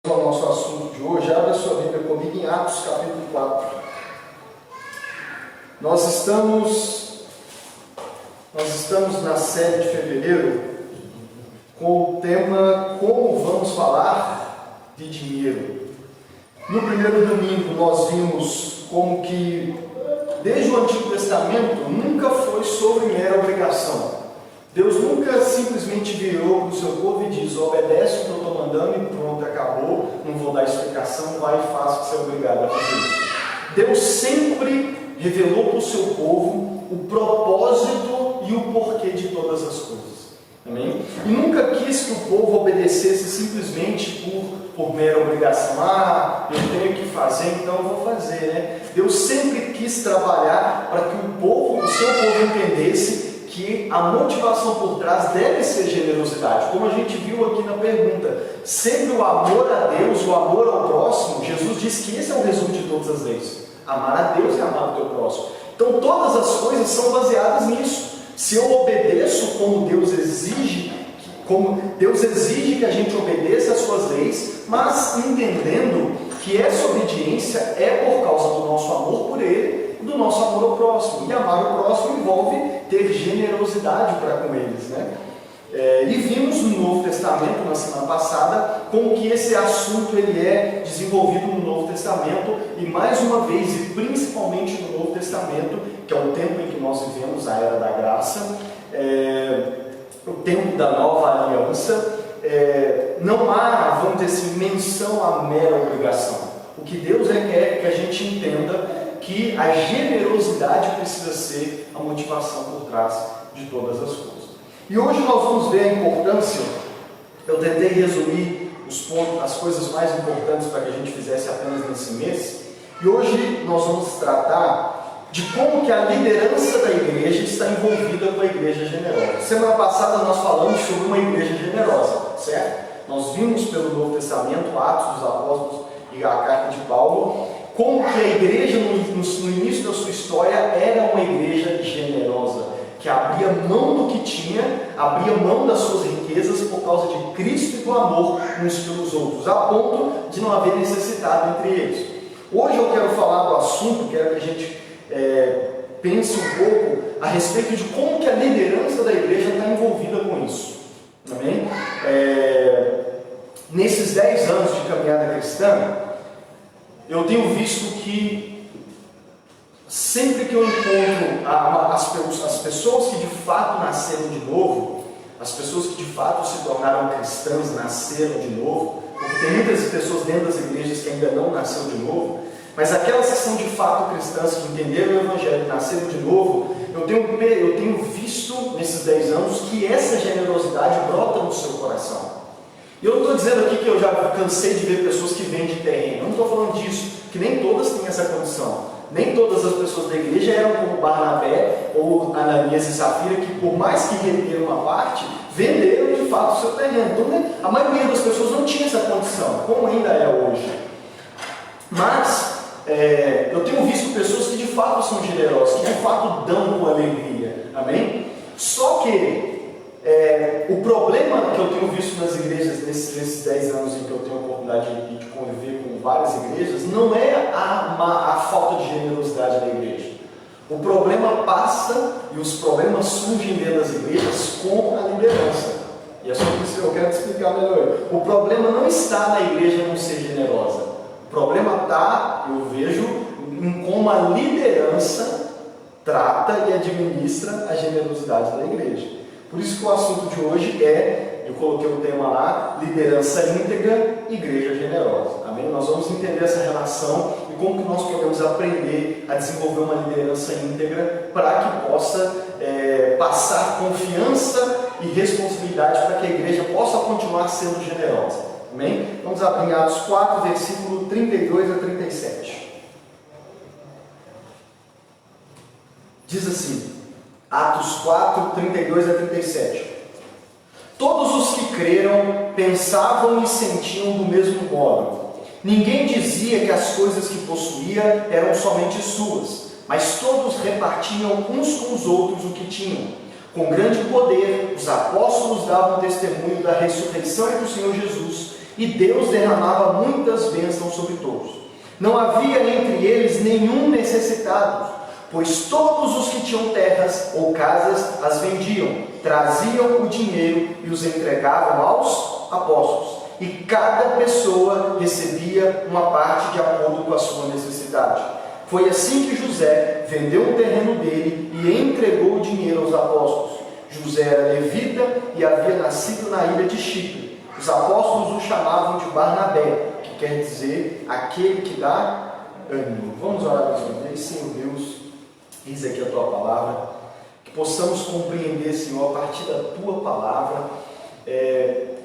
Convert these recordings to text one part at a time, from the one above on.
Ao nosso assunto de hoje, abra sua Bíblia comigo em Atos capítulo 4. Nós estamos na série de fevereiro com o tema Como vamos falar de dinheiro. No primeiro domingo nós vimos como que desde o Antigo Testamento nunca foi sobre mera obrigação. Deus nunca simplesmente virou para o seu povo e diz: obedece o que eu estou mandando e pronto, acabou, não vou dar explicação, vai e faz o que você é obrigado a fazer isso. Deus sempre revelou para o seu povo o propósito e o porquê de todas as coisas. Amém? E nunca quis que o povo obedecesse simplesmente por mera obrigação. Eu tenho que fazer, então eu vou fazer, né? Deus sempre quis trabalhar para que o seu povo entendesse que a motivação por trás deve ser generosidade. Como a gente viu aqui na pergunta, sempre o amor a Deus, o amor ao próximo, Jesus disse que esse é o resumo de todas as leis. Amar a Deus e amar o teu próximo. Então todas as coisas são baseadas nisso. Se eu obedeço como Deus exige que a gente obedeça às suas leis, mas entendendo que essa obediência é por causa do nosso amor por Ele, do nosso amor ao próximo. E amar o próximo envolve ter generosidade para com eles, né? E vimos no Novo Testamento, na semana passada, como que esse assunto ele é desenvolvido no Novo Testamento, e mais uma vez, e principalmente no Novo Testamento, que é o tempo em que nós vivemos, a Era da Graça, o tempo da Nova Aliança, não há, vamos dizer assim, menção à mera obrigação. O que Deus quer que a gente entenda que a generosidade precisa ser a motivação por trás de todas as coisas. E hoje nós vamos ver a importância. Eu tentei resumir os pontos, as coisas mais importantes para que a gente fizesse apenas nesse mês. E hoje nós vamos tratar de como que a liderança da igreja está envolvida com a igreja generosa. Semana passada nós falamos sobre uma igreja generosa, certo? Nós vimos pelo Novo Testamento, Atos dos Apóstolos e a carta de Paulo, como que a igreja no início da sua história era uma igreja generosa, que abria mão do que tinha, abria mão das suas riquezas por causa de Cristo e do amor uns pelos outros, a ponto de não haver necessidade entre eles. Hoje eu quero falar do assunto, quero que a gente pense um pouco a respeito de como que a liderança da igreja está envolvida com isso. Amém? Nesses 10 anos de caminhada cristã, eu tenho visto que sempre que eu encontro as pessoas que de fato nasceram de novo, as pessoas que de fato se tornaram cristãs, nasceram de novo, porque tem muitas pessoas dentro das igrejas que ainda não nasceram de novo, mas aquelas que são de fato cristãs, que entenderam o Evangelho e nasceram de novo, eu tenho visto nesses 10 anos que essa generosidade brota no seu coração. E eu não estou dizendo aqui que eu já cansei de ver pessoas que vendem terreno. Eu não estou falando disso, que nem todas têm essa condição. Nem todas as pessoas da igreja eram como Barnabé ou Ananias e Safira, que por mais que renderam uma parte, venderam de fato o seu terreno. Então, a maioria das pessoas não tinha essa condição, como ainda é hoje. Mas eu tenho visto pessoas que de fato são generosas, que de fato dão com alegria. Amém? Só que o problema que eu tenho visto nas igrejas nesses 10 anos em que eu tenho a oportunidade de conviver com várias igrejas, não é a falta de generosidade da igreja. O problema passa e os problemas surgem dentro das igrejas com a liderança. E é sobre isso que eu quero te explicar melhor. O problema não está na igreja não ser generosa. O problema está, eu vejo, em como a liderança trata e administra a generosidade da igreja. Por isso que o assunto de hoje eu coloquei o tema lá, liderança íntegra, igreja generosa. Amém? Nós vamos entender essa relação e como que nós podemos aprender a desenvolver uma liderança íntegra para que possa passar confiança e responsabilidade para que a igreja possa continuar sendo generosa. Amém? Vamos abrir Atos 4, versículo 32 a 37. Diz assim, Atos 4, 32 a 37. Todos os que creram pensavam e sentiam do mesmo modo. Ninguém dizia que as coisas que possuía eram somente suas, mas todos repartiam uns com os outros o que tinham. Com grande poder, os apóstolos davam testemunho da ressurreição do Senhor Jesus, e Deus derramava muitas bênçãos sobre todos. Não havia entre eles nenhum necessitado, pois todos os que tinham terras ou casas as vendiam, traziam o dinheiro e os entregavam aos apóstolos. E cada pessoa recebia uma parte de acordo com a sua necessidade. Foi assim que José vendeu o terreno dele e entregou o dinheiro aos apóstolos. José era levita e havia nascido na ilha de Chipre. Os apóstolos o chamavam de Barnabé, que quer dizer aquele que dá ânimo. Vamos orar mais uma vez. Senhor Deus, eis aqui a Tua palavra, que possamos compreender, Senhor, a partir da Tua palavra,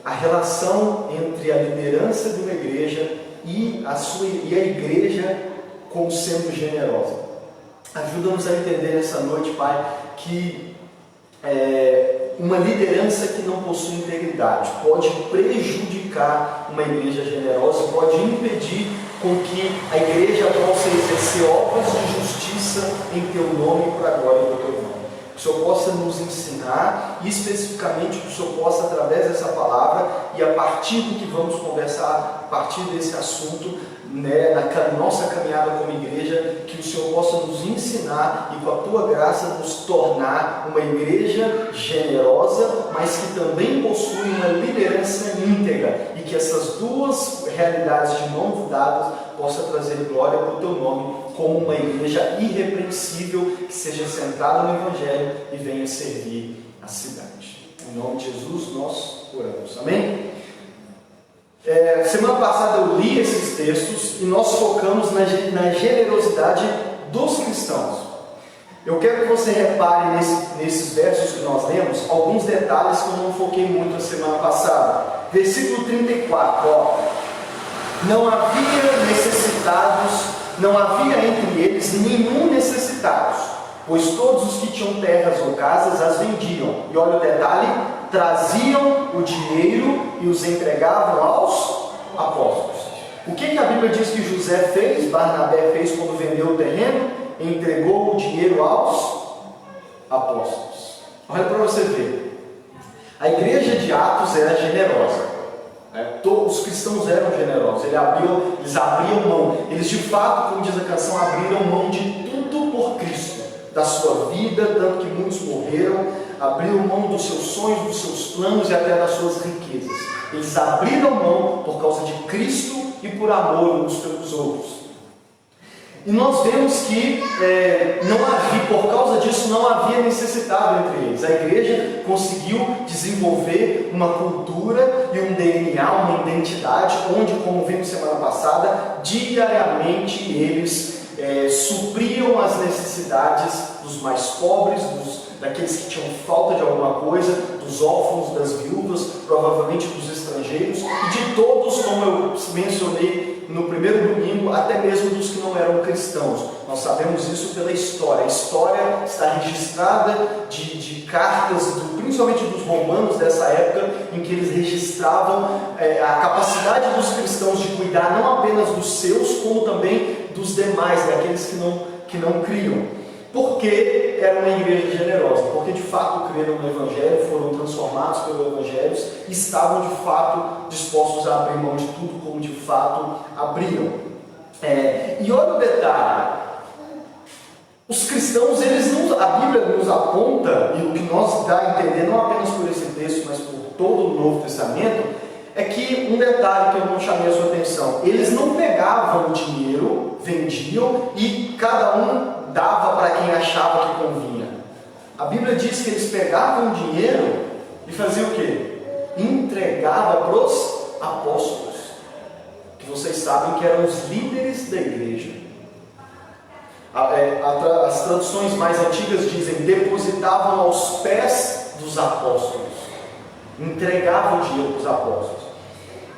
a relação entre a liderança de uma igreja e a igreja como sendo generosa. Ajuda-nos a entender nessa noite, Pai, que uma liderança que não possui integridade pode prejudicar uma igreja generosa, pode impedir com que a igreja possa exercer obras de justiça em Teu nome e para a glória do Teu nome. Que o Senhor possa nos ensinar, e especificamente que o Senhor possa, através dessa palavra, e a partir do que vamos conversar, a partir desse assunto, na nossa caminhada como igreja, que o Senhor possa nos ensinar e com a Tua graça nos tornar uma igreja generosa, mas que também possui uma liderança íntegra, e que essas duas realidades de mãos dadas possa trazer glória para o Teu nome, como uma igreja irrepreensível, que seja centrada no Evangelho e venha servir a cidade. Em nome de Jesus nós oramos. Amém? Semana passada eu li esses textos e nós focamos na generosidade dos cristãos. Eu quero que você repare nesses versos que nós lemos alguns detalhes que eu não foquei muito a semana passada. Versículo 34, não havia necessitados, não havia entre eles nenhum necessitados, pois todos os que tinham terras ou casas as vendiam. E olha o detalhe, traziam o dinheiro e os entregavam aos apóstolos. O que a Bíblia diz que José fez, Barnabé fez quando vendeu o terreno? Entregou o dinheiro aos apóstolos. Olha para você ver. A igreja de Atos era generosa. Todos os cristãos eram generosos. Eles abriam mão. Eles de fato, como diz a canção, abriram mão de tudo por Cristo. Da sua vida, tanto que muitos morreram. Abriram mão dos seus sonhos, dos seus planos e até das suas riquezas. Eles abriram mão por causa de Cristo e por amor uns pelos outros. E nós vemos que por causa disso não havia necessitado entre eles. A igreja conseguiu desenvolver uma cultura e um DNA, uma identidade, onde, como vimos semana passada, diariamente eles supriam as necessidades dos mais pobres, daqueles que tinham falta de alguma coisa, dos órfãos, das viúvas, provavelmente dos estrangeiros, e de todos, como eu mencionei no primeiro domingo, até mesmo dos que não eram cristãos. Nós sabemos isso pela história. A história está registrada de cartas, principalmente dos romanos dessa época, em que eles registravam a capacidade dos cristãos de cuidar não apenas dos seus, como também dos demais, daqueles que não criam. Porque era uma igreja generosa, porque de fato creram no Evangelho, foram transformados pelo Evangelho e estavam de fato dispostos a abrir mão de tudo, como de fato abriram. E olha o detalhe, os cristãos, a Bíblia nos aponta, e o que nós dá a entender, não apenas por esse texto, mas por todo o Novo Testamento, é que um detalhe que eu não chamei a sua atenção, eles não pegavam o dinheiro, vendiam e cada um dava para quem achava que convinha. A Bíblia diz que eles pegavam o dinheiro e faziam o quê? Entregava para os apóstolos, que vocês sabem que eram os líderes da igreja. As traduções mais antigas dizem, depositavam aos pés dos apóstolos, entregavam o dinheiro para os apóstolos.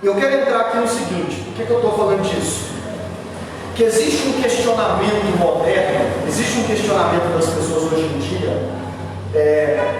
E eu quero entrar aqui no seguinte, por que eu estou falando disso? Que existe um questionamento moderno, existe um questionamento das pessoas hoje em dia.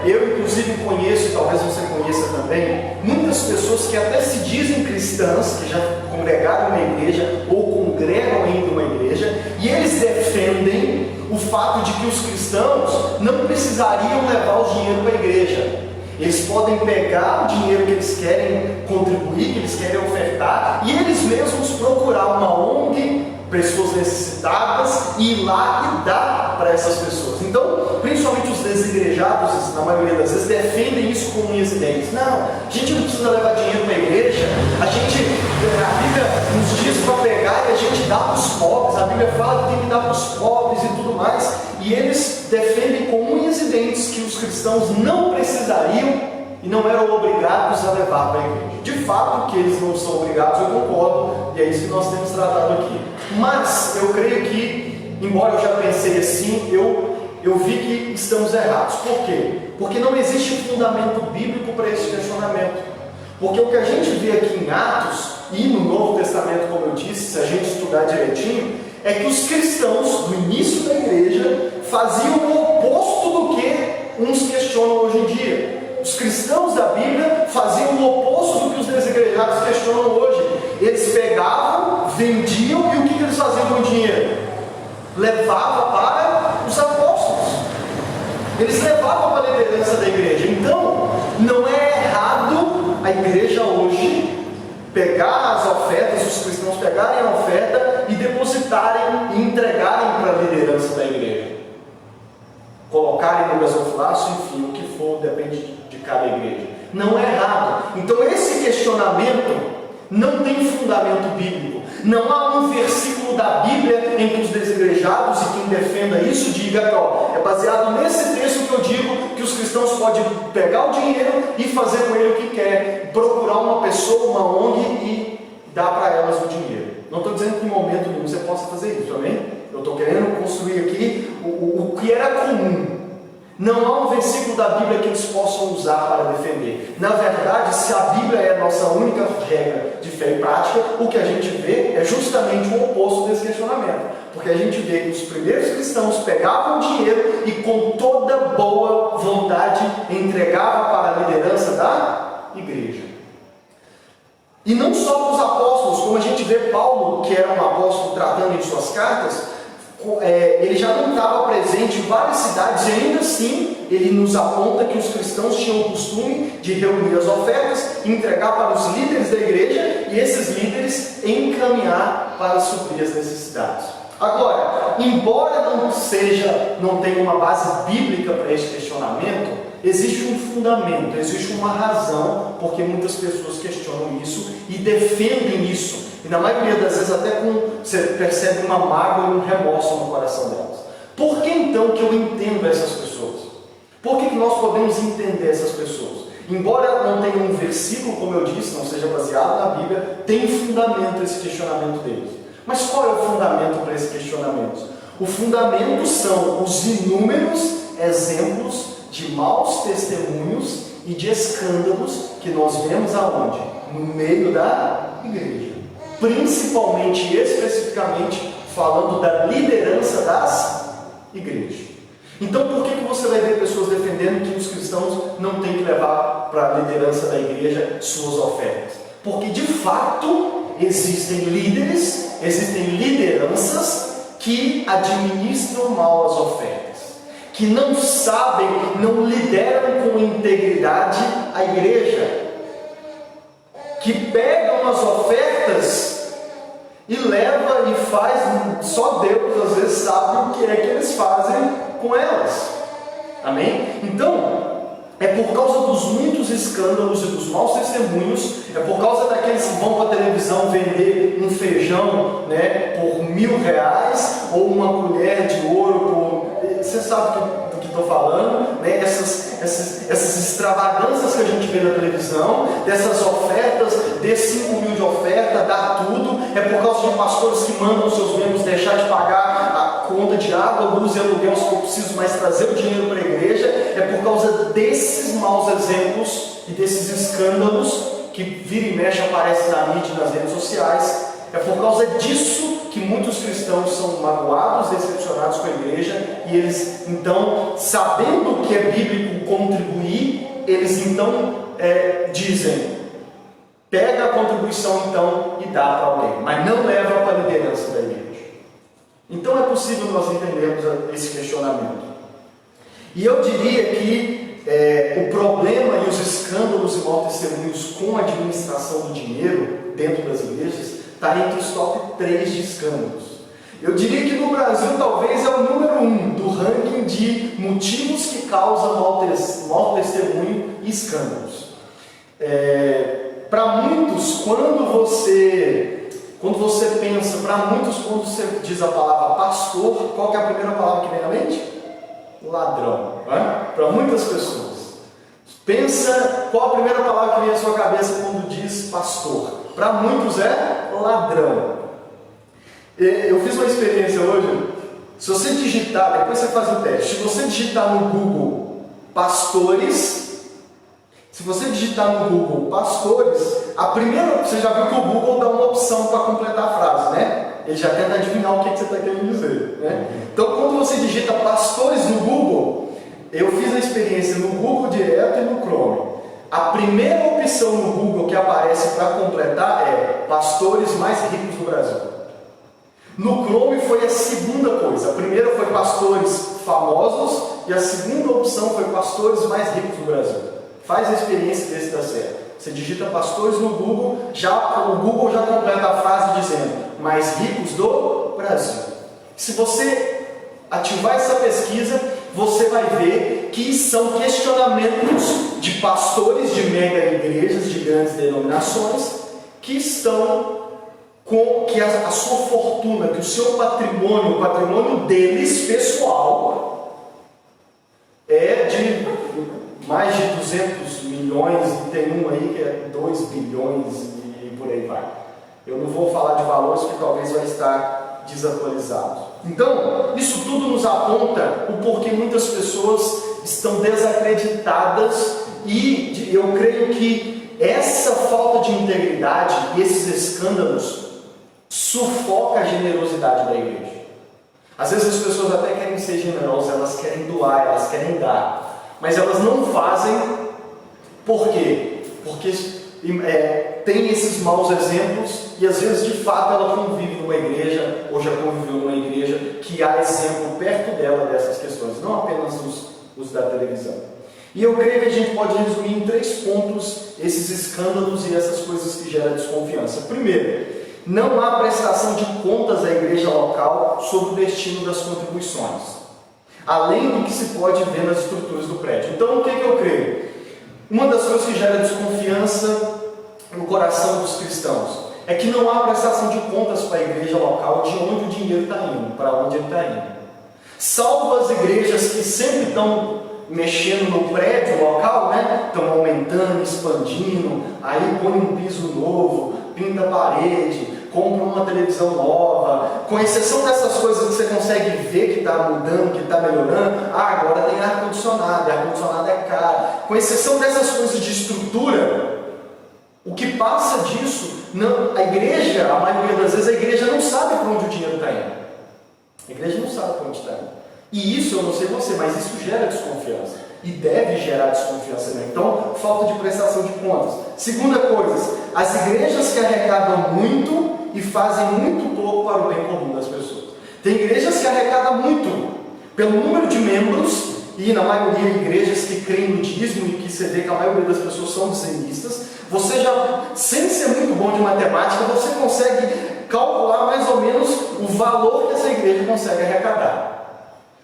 Eu inclusive conheço, talvez você conheça também, muitas pessoas que até se dizem cristãs, que já congregaram na igreja ou congregam ainda uma igreja, e eles defendem o fato de que os cristãos não precisariam levar o dinheiro para a igreja. Eles podem pegar o dinheiro que eles querem contribuir, que eles querem ofertar, e eles mesmos procurar uma ONG, pessoas necessitadas, e ir lá e dar para essas pessoas. Então, principalmente os desigrejados, na maioria das vezes, defendem isso com unhas e dentes. Não, a gente não precisa levar dinheiro para a igreja, a Bíblia nos diz para pegar e a gente dá para os pobres, a Bíblia fala que tem que dar para os pobres e tudo mais, e eles defendem com unhas e dentes que os cristãos não precisariam e não eram obrigados a levar para a igreja. De fato, que eles não são obrigados, eu concordo, e é isso que nós temos tratado aqui. Mas eu creio que, embora eu já pensei assim, eu vi que estamos errados. Por quê? Porque não existe fundamento bíblico para esse questionamento. Porque o que a gente vê aqui em Atos e no Novo Testamento, como eu disse, se a gente estudar direitinho, é que os cristãos do início da igreja faziam o oposto do que uns questionam hoje em dia. Os cristãos da Bíblia faziam o oposto do que os desigrejados questionam hoje. Eles pegavam, vendiam, e o que eles faziam com o dinheiro? Levavam para os apóstolos. Eles levavam para a liderança da igreja. Então, não é errado a igreja hoje pegar as ofertas, os cristãos pegarem a oferta e depositarem e entregarem para a liderança da igreja. Colocarem no gasofilaço, enfim, o que for, depende de cada igreja. Não é errado. Então esse questionamento não tem fundamento bíblico. Não há um versículo da Bíblia em que os desigrejados e quem defenda isso diga, ó, é baseado nesse texto que eu digo que os cristãos podem pegar o dinheiro e fazer com ele o que quer, procurar uma pessoa, uma ONG e dar para elas o dinheiro. Não estou dizendo que em momento nenhum você possa fazer isso, amém? Eu estou querendo construir aqui o que era comum. Não há um versículo da Bíblia que eles possam usar para defender. Na verdade, se a Bíblia é a nossa única regra de fé e prática, o que a gente vê é justamente o oposto desse questionamento. Porque a gente vê que os primeiros cristãos pegavam o dinheiro e com toda boa vontade entregavam para a liderança da igreja. E não só para os apóstolos, como a gente vê Paulo, que era um apóstolo tratando em suas cartas, ele já não estava presente em várias cidades, e ainda assim ele nos aponta que os cristãos tinham o costume de reunir as ofertas, entregar para os líderes da igreja e esses líderes encaminhar para suprir as necessidades. Agora, embora não tenha uma base bíblica para esse questionamento, existe um fundamento, existe uma razão porque muitas pessoas questionam isso e defendem isso. E na maioria das vezes até você percebe uma mágoa e um remorso no coração delas. Por que então que eu entendo essas pessoas? Por que nós podemos entender essas pessoas? Embora não tenha um versículo, como eu disse, não seja baseado na Bíblia, tem fundamento esse questionamento deles. Mas qual é o fundamento para esse questionamento? O fundamento são os inúmeros exemplos de maus testemunhos e de escândalos que nós vemos aonde? No meio da igreja. Principalmente, especificamente, falando da liderança das igrejas. Então, por que você vai ver pessoas defendendo que os cristãos não têm que levar para a liderança da igreja suas ofertas? Porque, de fato, existem líderes, existem lideranças que administram mal as ofertas, que não sabem, não lideram com integridade a igreja, que pegam as ofertas e leva e faz, só Deus às vezes sabe o que é que eles fazem com elas. Amém? Então, é por causa dos muitos escândalos e dos maus testemunhos, é por causa daqueles que vão para a televisão vender um feijão, né, por R$1.000 ou uma colher de ouro por... Você sabe do que estou falando, né? Essas extravagâncias que a gente vê na televisão, dessas ofertas, dê 5 mil de oferta, dá tudo, é por causa de pastores que mandam os seus membros deixar de pagar a conta de água, luz e aluguel se for preciso, mas trazer o dinheiro para a igreja. É por causa desses maus exemplos e desses escândalos que vira e mexe aparecem na mídia e nas redes sociais. É por causa disso que muitos cristãos são magoados, decepcionados com a igreja, e eles então, sabendo que é bíblico contribuir, eles então dizem, pega a contribuição então e dá para alguém, mas não leva para a liderança da igreja. Então é possível nós entendermos esse questionamento. E eu diria que o problema e os escândalos e maus testemunhos com a administração do dinheiro dentro das igrejas está entre os top 3 de escândalos. Eu diria que no Brasil talvez é o número 1 do ranking de motivos que causam mau testemunho e escândalos. Para muitos, quando você pensa, para muitos, quando você diz a palavra pastor, qual que é a primeira palavra que vem à mente? Ladrão. Para muitas pessoas. Pensa qual a primeira palavra que vem à sua cabeça quando diz pastor. Para muitos é ladrão. Eu fiz uma experiência hoje. Se você digitar, depois você faz o teste. Se você digitar no Google pastores, a primeira, você já viu que o Google dá uma opção para completar a frase, né? Ele já tenta adivinhar o que você está querendo dizer, né? Então, quando você digita pastores no Google, eu fiz a experiência no Google direto e no Chrome. A primeira opção no Google que aparece para completar é pastores mais ricos do Brasil. No Chrome foi a segunda coisa. A primeira foi pastores famosos e a segunda opção foi pastores mais ricos do Brasil. Faz a experiência desse dar certo. Você digita pastores no Google, o Google já completa a frase dizendo mais ricos do Brasil. Se você ativar essa pesquisa, você vai ver que são questionamentos de pastores de mega igrejas, de grandes denominações, que estão com que a sua fortuna, que o seu patrimônio, o patrimônio deles, pessoal, é de mais de 200 milhões, e tem um aí que é 2 bilhões e por aí vai. Eu não vou falar de valores que talvez vai estar desatualizado. Então, isso tudo nos aponta o porquê muitas pessoas estão desacreditadas e eu creio que essa falta de integridade e esses escândalos sufoca a generosidade da igreja. Às vezes as pessoas até querem ser generosas, elas querem doar, elas querem dar, mas elas não fazem. Por quê? Porque tem esses maus exemplos e às vezes de fato ela convive numa igreja ou já conviveu numa igreja que há exemplo perto dela dessas questões, não apenas os da televisão. E eu creio que a gente pode resumir em 3 pontos esses escândalos e essas coisas que geram desconfiança. Primeiro, não há prestação de contas à igreja local sobre o destino das contribuições, além do que se pode ver nas estruturas do prédio. Então, o que eu creio? Uma das coisas que gera desconfiança no coração dos cristãos é que não há prestação de contas para a igreja local de onde o dinheiro está indo, para onde ele está indo. Salvo as igrejas que sempre estão mexendo no prédio local, né? Estão aumentando, expandindo, aí põe um piso novo, pinta a parede, compra uma televisão nova, com exceção dessas coisas que você consegue ver que está mudando, que está melhorando. Agora tem ar-condicionado, ar-condicionado é caro. Com exceção dessas coisas de estrutura, o que passa disso, a igreja, a maioria das vezes, a igreja não sabe para onde o dinheiro está indo. A igreja não sabe para onde está indo. E isso, eu não sei você, mas isso gera desconfiança. E deve gerar desconfiança mesmo. Então, falta de prestação de contas. Segunda coisa, as igrejas que arrecadam muito e fazem muito pouco para o bem comum das pessoas. Tem igrejas que arrecadam muito pelo número de membros, e na maioria igrejas que creem no dízimo e que você vê que a maioria das pessoas são dizimistas. Você já, sem ser muito bom de matemática, você consegue calcular mais ou menos o valor que essa igreja consegue arrecadar.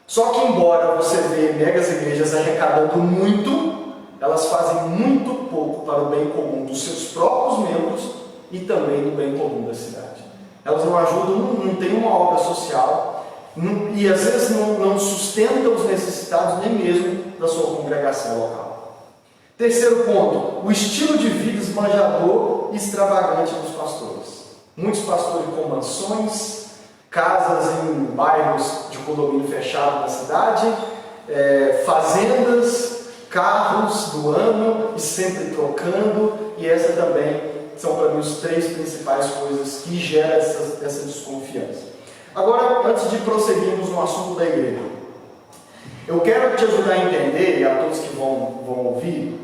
Só que embora você veja megas igrejas arrecadando muito, elas fazem muito pouco para o bem comum dos seus próprios membros e também do bem comum da cidade. Elas não ajudam, não tem uma obra social e às vezes não sustentam os necessitados nem mesmo da sua congregação local. Terceiro ponto, o estilo de vida esbanjador e extravagante dos pastores. Muitos pastores com mansões, casas em bairros de condomínio fechado na cidade, fazendas, carros do ano e sempre trocando, e essa também são para mim os 3 principais coisas que geram essa desconfiança. Agora, antes de prosseguirmos no assunto da igreja, eu quero te ajudar a entender, e a todos que vão ouvir,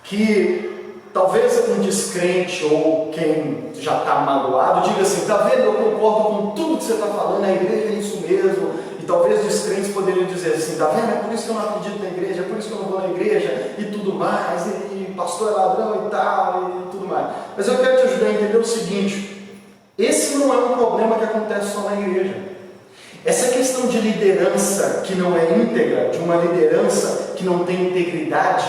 que talvez um descrente ou quem já está magoado diga assim: está vendo, eu concordo com tudo que você está falando, a igreja é isso mesmo, E talvez descrentes poderiam dizer assim, tá vendo? É por isso que eu não acredito na igreja, é por isso que eu não vou na igreja e tudo mais, e pastor é ladrão e tal, e tudo mais. Mas eu quero te ajudar a entender o seguinte, esse não é um problema que acontece só na igreja. Essa questão de liderança que não é íntegra, de uma liderança que não tem integridade,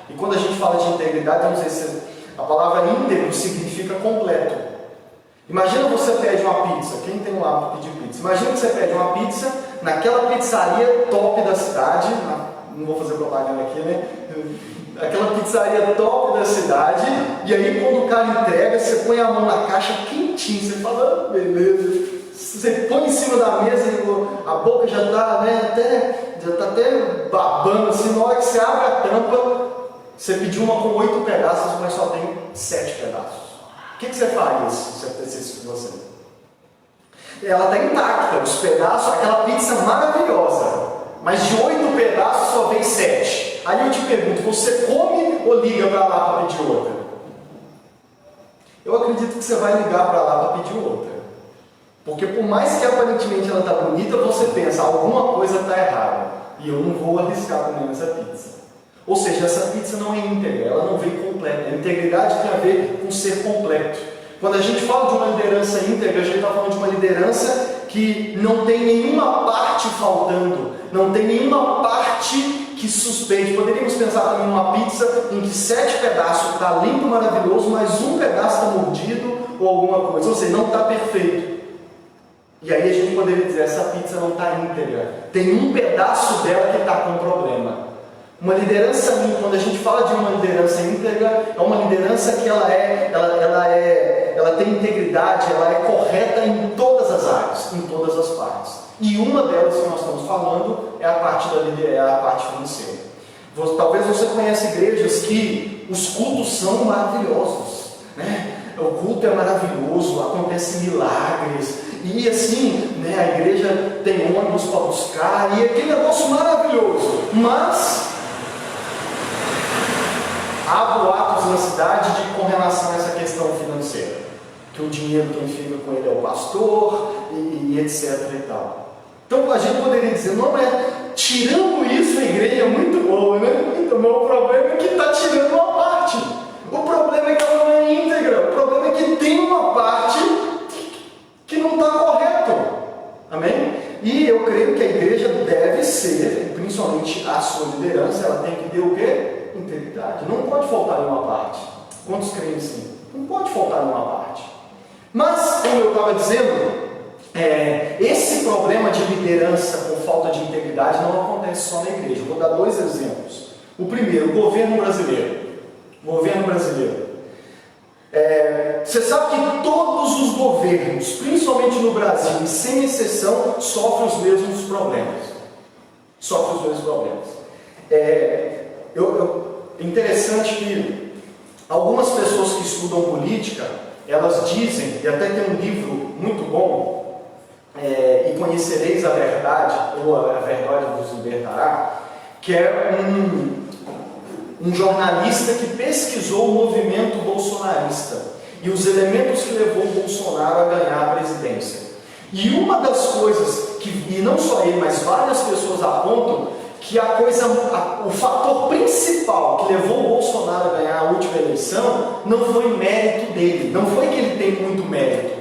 e quando a gente fala de integridade, eu não sei se a palavra íntegro significa completo. Imagina você pede uma pizza, quem tem um hábito de pedir pizza? Imagina que você pede uma pizza naquela pizzaria top da cidade, não vou fazer propaganda aqui, né? Aquela pizzaria top da cidade, e aí quando o cara entrega, você põe a mão na caixa quentinho, você fala, beleza. Você põe em cima da mesa e a boca já está até babando assim. Na hora que você abre a tampa, você pediu uma com 8 pedaços, mas só tem 7 pedaços. O que você faria se acontecesse com você? Ela está intacta, os pedaços, aquela pizza maravilhosa, mas de 8 pedaços só vem 7. Aí eu te pergunto, você come ou liga para lá para pedir outra? Eu acredito que você vai ligar para lá para pedir outra. Porque por mais que aparentemente ela está bonita, você pensa, alguma coisa está errada. E eu não vou arriscar comer essa pizza. Ou seja, essa pizza não é íntegra, ela não vem completa. A integridade tem a ver com ser completo. Quando a gente fala de uma liderança íntegra, a gente está falando de uma liderança que não tem nenhuma parte faltando, não tem nenhuma parte que suspeite. Poderíamos pensar também numa pizza em que 7 pedaços está limpo, maravilhoso, mas um pedaço está mordido ou alguma coisa. Ou seja, não está perfeito. E aí a gente poderia dizer, essa pizza não está íntegra. Tem um pedaço dela que está com problema. Uma liderança, quando a gente fala de uma liderança íntegra, é uma liderança que ela tem integridade, ela é correta em todas as áreas, em todas as partes. E uma delas que nós estamos falando é a parte financeira. Talvez você conheça igrejas que os cultos são maravilhosos, né? O culto é maravilhoso, acontecem milagres, e assim, né, a igreja tem ônibus para buscar, e aquele negócio maravilhoso, mas há boatos na cidade com relação a essa questão financeira, que o dinheiro quem fica com ele é o pastor, e etc e tal. Então a gente poderia dizer, não é, tirando isso a igreja é muito boa, né? Então o problema é que está tirando uma parte. O problema é que ela não é íntegra. O problema é que tem uma parte que não está correto. Amém? E eu creio que a igreja deve ser, principalmente a sua liderança, ela tem que ter o quê? Integridade. Não pode faltar nenhuma parte. Quantos creem assim? Não pode faltar nenhuma parte. Mas, como eu estava dizendo, esse problema de liderança com falta de integridade não acontece só na igreja. Eu vou dar 2 exemplos. O primeiro, o governo brasileiro. Você sabe que todos os governos, principalmente no Brasil, e sem exceção, sofrem os mesmos problemas. Interessante que algumas pessoas que estudam política, elas dizem, e até tem um livro muito bom, E Conhecereis a Verdade, ou A Verdade vos Libertará, que é um jornalista que pesquisou o movimento bolsonarista e os elementos que levou o Bolsonaro a ganhar a presidência. E uma das coisas e não só ele, mas várias pessoas apontam que o fator principal que levou o Bolsonaro a ganhar a última eleição não foi mérito dele, não foi que ele tem muito mérito,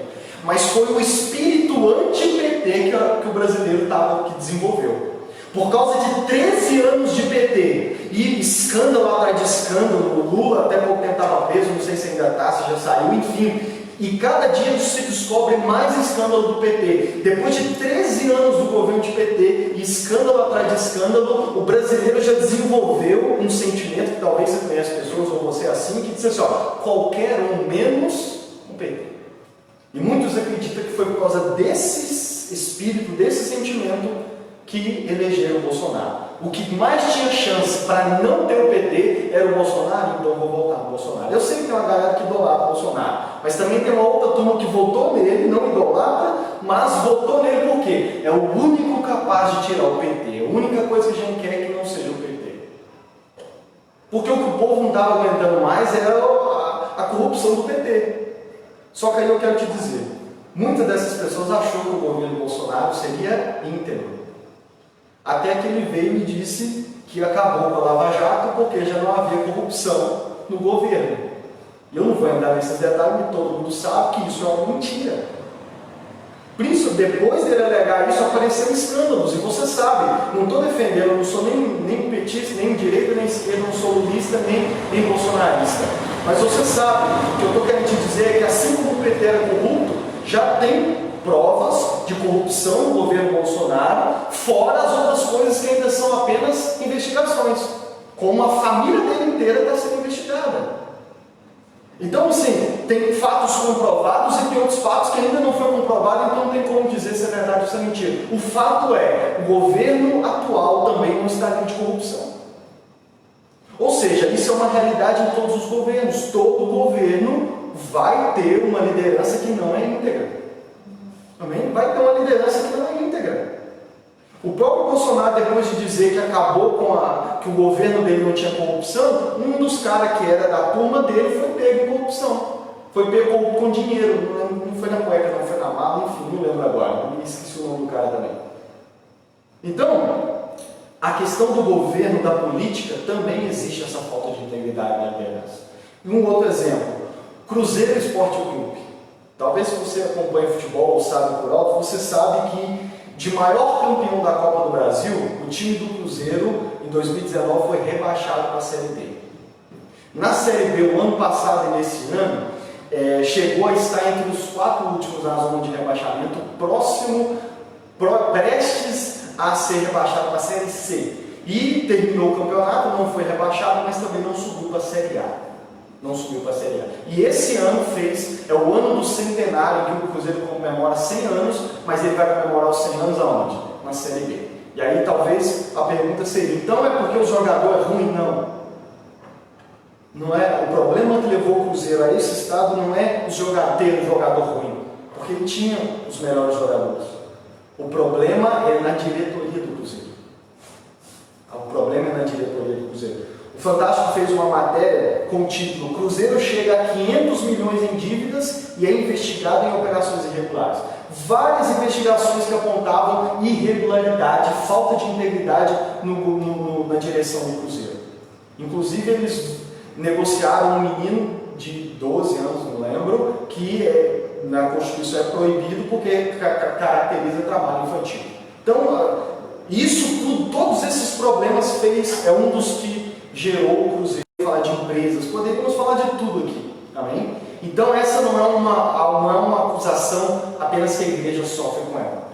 mas foi o espírito anti-PT que o brasileiro que desenvolveu. Por causa de 13 anos de PT e escândalo atrás de escândalo, o Lula até pouco tempo estava preso, não sei se ainda está, se já saiu, enfim. E cada dia se descobre mais escândalo do PT. Depois de 13 anos do governo de PT e escândalo atrás de escândalo, o brasileiro já desenvolveu um sentimento, que talvez você conheça pessoas, ou você é assim, que diz assim, qualquer um menos o PT. E muitos acreditam que foi por causa desse espírito, desse sentimento, que elegeram o Bolsonaro. O que mais tinha chance para não ter o PT era o Bolsonaro, então eu vou votar no Bolsonaro. Eu sei que tem uma galera que idolatra o Bolsonaro, mas também tem uma outra turma que votou nele, não idolatra, mas votou nele por quê? É o único capaz de tirar o PT. A única coisa que a gente quer é que não seja o PT. Porque o que o povo não estava aguentando mais era a corrupção do PT. Só que aí eu quero te dizer, muitas dessas pessoas achou que o governo Bolsonaro seria íntegro. Até que ele veio e me disse que acabou com a Lava Jato porque já não havia corrupção no governo. Eu não vou entrar nesses detalhes, mas todo mundo sabe que isso é uma mentira. Por isso, depois dele alegar isso, apareceram escândalos. E você sabe, não estou defendendo, eu não sou nem petista, nem direita, nem esquerda, não sou lulista, nem bolsonarista. Mas você sabe, o que eu estou querendo te dizer é que assim como o PT era corrupto, já tem provas de corrupção no governo Bolsonaro, fora as outras coisas que ainda são apenas investigações, como a família dele inteira está sendo investigada. Então, assim, tem fatos comprovados e tem outros fatos que ainda não foram comprovados, então não tem como dizer se é verdade ou se é mentira. O fato é, o governo atual também não está livre de corrupção. Ou seja, isso é uma realidade em todos os governos. Todo governo vai ter uma liderança que não é íntegra. Amém? Vai ter uma liderança que não é íntegra. O próprio Bolsonaro, depois de dizer que acabou que o governo dele não tinha corrupção, um dos caras que era da turma dele foi pego em corrupção. Foi pego com dinheiro, não foi na cueca, não foi na mala, enfim, não lembro agora, esqueci o nome do cara também. Então, a questão do governo, da política, também existe essa falta de integridade na liderança. E um outro exemplo, Cruzeiro Esporte Clube. Talvez se você acompanha futebol ou sabe por alto, você sabe que de maior campeão da Copa do Brasil, o time do Cruzeiro, em 2019, foi rebaixado para a Série B. Na Série B, o ano passado e nesse ano, chegou a estar entre os 4 últimos na zona de rebaixamento, prestes a ser rebaixado para a Série C. E terminou o campeonato, não foi rebaixado, mas também não subiu para a Série A. Não subiu para a Série A. E esse ano é o ano do centenário, em que o Cruzeiro comemora 100 anos, mas ele vai comemorar os 100 anos aonde? Na Série B. E aí talvez a pergunta seria, então é porque o jogador é ruim? Não. Não é. O problema que levou o Cruzeiro a esse estado não é ter um jogador ruim, porque ele tinha os melhores jogadores. O problema é na diretoria do Cruzeiro. O problema é na diretoria do Cruzeiro. O Fantástico fez uma matéria com o título Cruzeiro chega a 500 milhões em dívidas e é investigado em operações irregulares. Várias investigações que apontavam irregularidade, falta de integridade na direção do Cruzeiro. Inclusive eles negociaram um menino de 12 anos, não lembro, que na Constituição é proibido porque caracteriza trabalho infantil. Então, isso tudo, todos esses problemas é um dos que gerou o Cruzeiro. Falar de empresas, poderíamos falar de tudo aqui, amém? Então essa não é uma acusação apenas que a igreja sofre com ela.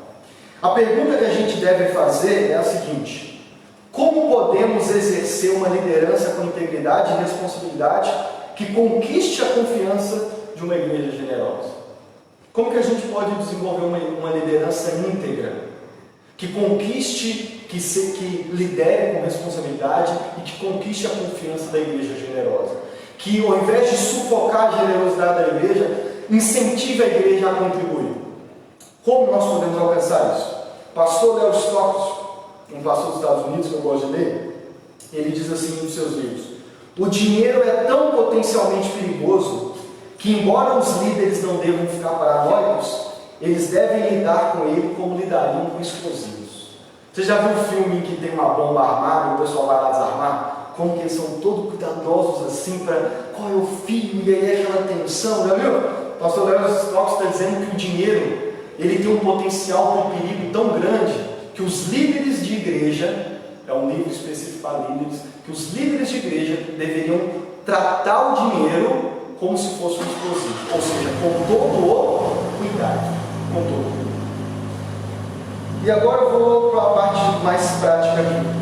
A pergunta que a gente deve fazer é a seguinte: como podemos exercer uma liderança com integridade e responsabilidade que conquiste a confiança de uma igreja generosa? Como que a gente pode desenvolver uma liderança íntegra, que conquiste, que lidere com responsabilidade e que conquiste a confiança da igreja generosa? Que ao invés de sufocar a generosidade da igreja, incentive a igreja a contribuir. Como nós podemos alcançar isso? Pastor Léo Stocks, um pastor dos Estados Unidos que eu gosto de ler, ele diz assim nos seus livros: o dinheiro é tão potencialmente perigoso que, embora os líderes não devam ficar paranoicos, eles devem lidar com ele como lidariam com explosivos. Você já viu um filme em que tem uma bomba armada e o pessoal vai lá desarmar? Como que eles são todos cuidadosos assim, para qual é o fio, e aí aquela tensão, já viu? O pastor Léo Stocks está dizendo que o dinheiro ele tem um potencial de perigo tão grande que os líderes de igreja, é um livro específico para líderes, que os líderes de igreja deveriam tratar o dinheiro como se fosse um explosivo, ou seja, com todo o cuidado, com todo o cuidado. E agora eu vou para a parte mais prática aqui.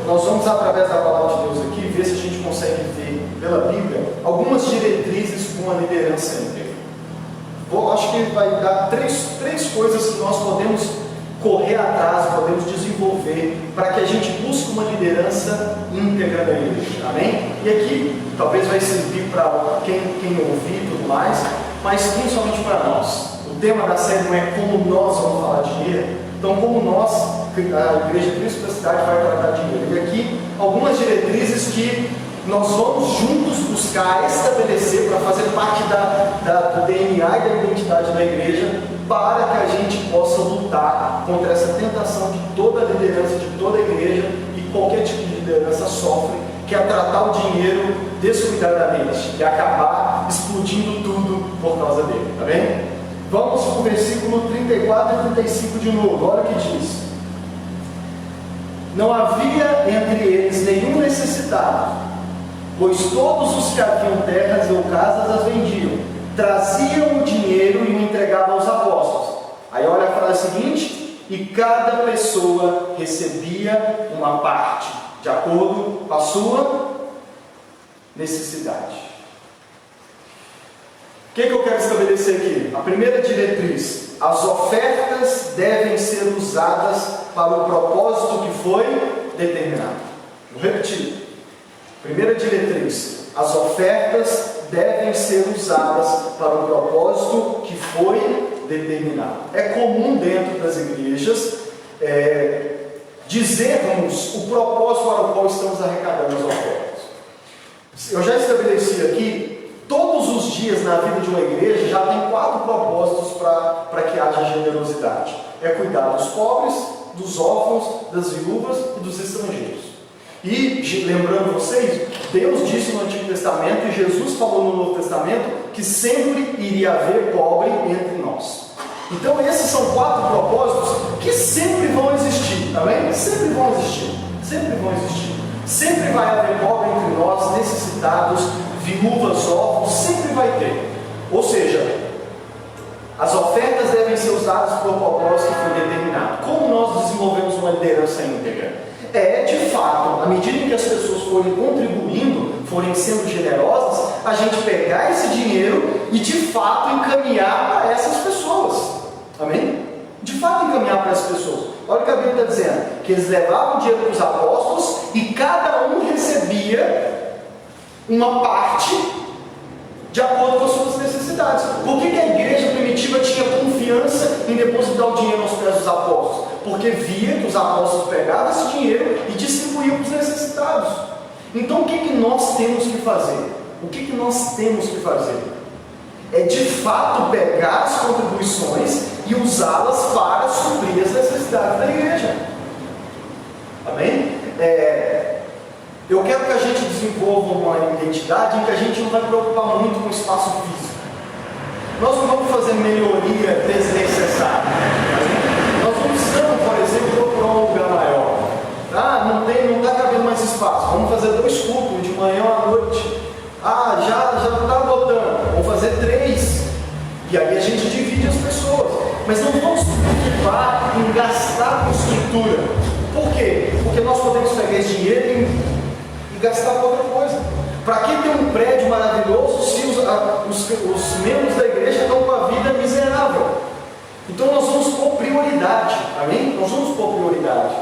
Nós vamos através da palavra de Deus aqui, ver se a gente consegue ver pela Bíblia algumas diretrizes para uma liderança íntegra. Acho que vai dar três coisas que nós podemos correr atrás, podemos desenvolver para que a gente busque uma liderança íntegra da igreja. Amém? E aqui talvez vai servir para quem ouvir e tudo mais, mas principalmente para nós. O tema da série não é como nós vamos falar de dinheiro, então como nós, a Igreja Cristo da Cidade, vai tratar de dinheiro. E aqui algumas diretrizes que nós vamos juntos buscar estabelecer para fazer parte do DNA DNA e da identidade da igreja, para que a gente possa lutar contra essa tentação de toda a liderança, de toda a igreja e qualquer tipo de liderança sofre, que é tratar o dinheiro descuidadamente e acabar explodindo tudo por causa dele, tá bem? Vamos para o versículo 34 e 35 de novo, olha o que diz. Não havia entre eles nenhum necessitado, pois todos os que haviam terras ou casas as vendiam, traziam o dinheiro e o entregavam aos apóstolos. Aí olha a frase seguinte: e cada pessoa recebia uma parte, de acordo com a sua necessidade. O que eu quero estabelecer aqui? A primeira diretriz: as ofertas devem ser usadas para o propósito que foi determinado. Vou repetir. Primeira diretriz: as ofertas devem ser usadas para o propósito que foi determinado. É comum dentro das igrejas dizermos o propósito para o qual estamos arrecadando as ofertas. Eu já estabeleci aqui, todos os dias na vida de uma igreja já tem 4 propósitos para que haja generosidade. É cuidar dos pobres, dos órfãos, das viúvas e dos estrangeiros. E, lembrando vocês, Deus disse no Antigo Testamento, e Jesus falou no Novo Testamento, que sempre iria haver pobre entre nós. Então esses são 4 propósitos que sempre vão existir, tá bem? Sempre vão existir, sempre vão existir. Sempre vai haver pobre entre nós, necessitados, viúvas, órfãos, sempre vai ter. Ou seja, as ofertas devem ser usadas para o propósito que foi determinado. Como nós desenvolvemos uma liderança íntegra? De fato, à medida em que as pessoas forem contribuindo, forem sendo generosas, a gente pegar esse dinheiro e de fato encaminhar para essas pessoas. Amém? De fato encaminhar para essas pessoas. Olha o que a Bíblia está dizendo, que eles levavam o dinheiro para os apóstolos e cada um recebia uma parte de acordo com as suas necessidades. Por que a igreja primitiva tinha confiança em depositar o dinheiro aos pés dos apóstolos? Porque via que os apóstolos pegavam esse dinheiro e distribuíam para os necessitados. Então o que nós temos que fazer? O que nós temos que fazer? É de fato pegar as contribuições e usá-las para suprir as necessidades da igreja. Amém? Eu quero que a gente desenvolva uma identidade em que a gente não vai preocupar muito com o espaço físico. Nós não vamos fazer melhoria desnecessária. Nós não precisamos, por exemplo, procurar um lugar maior. Não está cabendo mais espaço. Vamos fazer 2 cultos, de manhã à noite. Já não está botando. Vamos fazer 3. E aí a gente divide as pessoas. Mas não vamos se preocupar em gastar com estrutura. Por quê? Porque nós podemos pegar esse dinheiro e gastar com outra coisa. Para que ter um prédio maravilhoso se os membros da igreja estão com a vida miserável? Então nós vamos pôr prioridade, amém? Nós vamos pôr prioridade.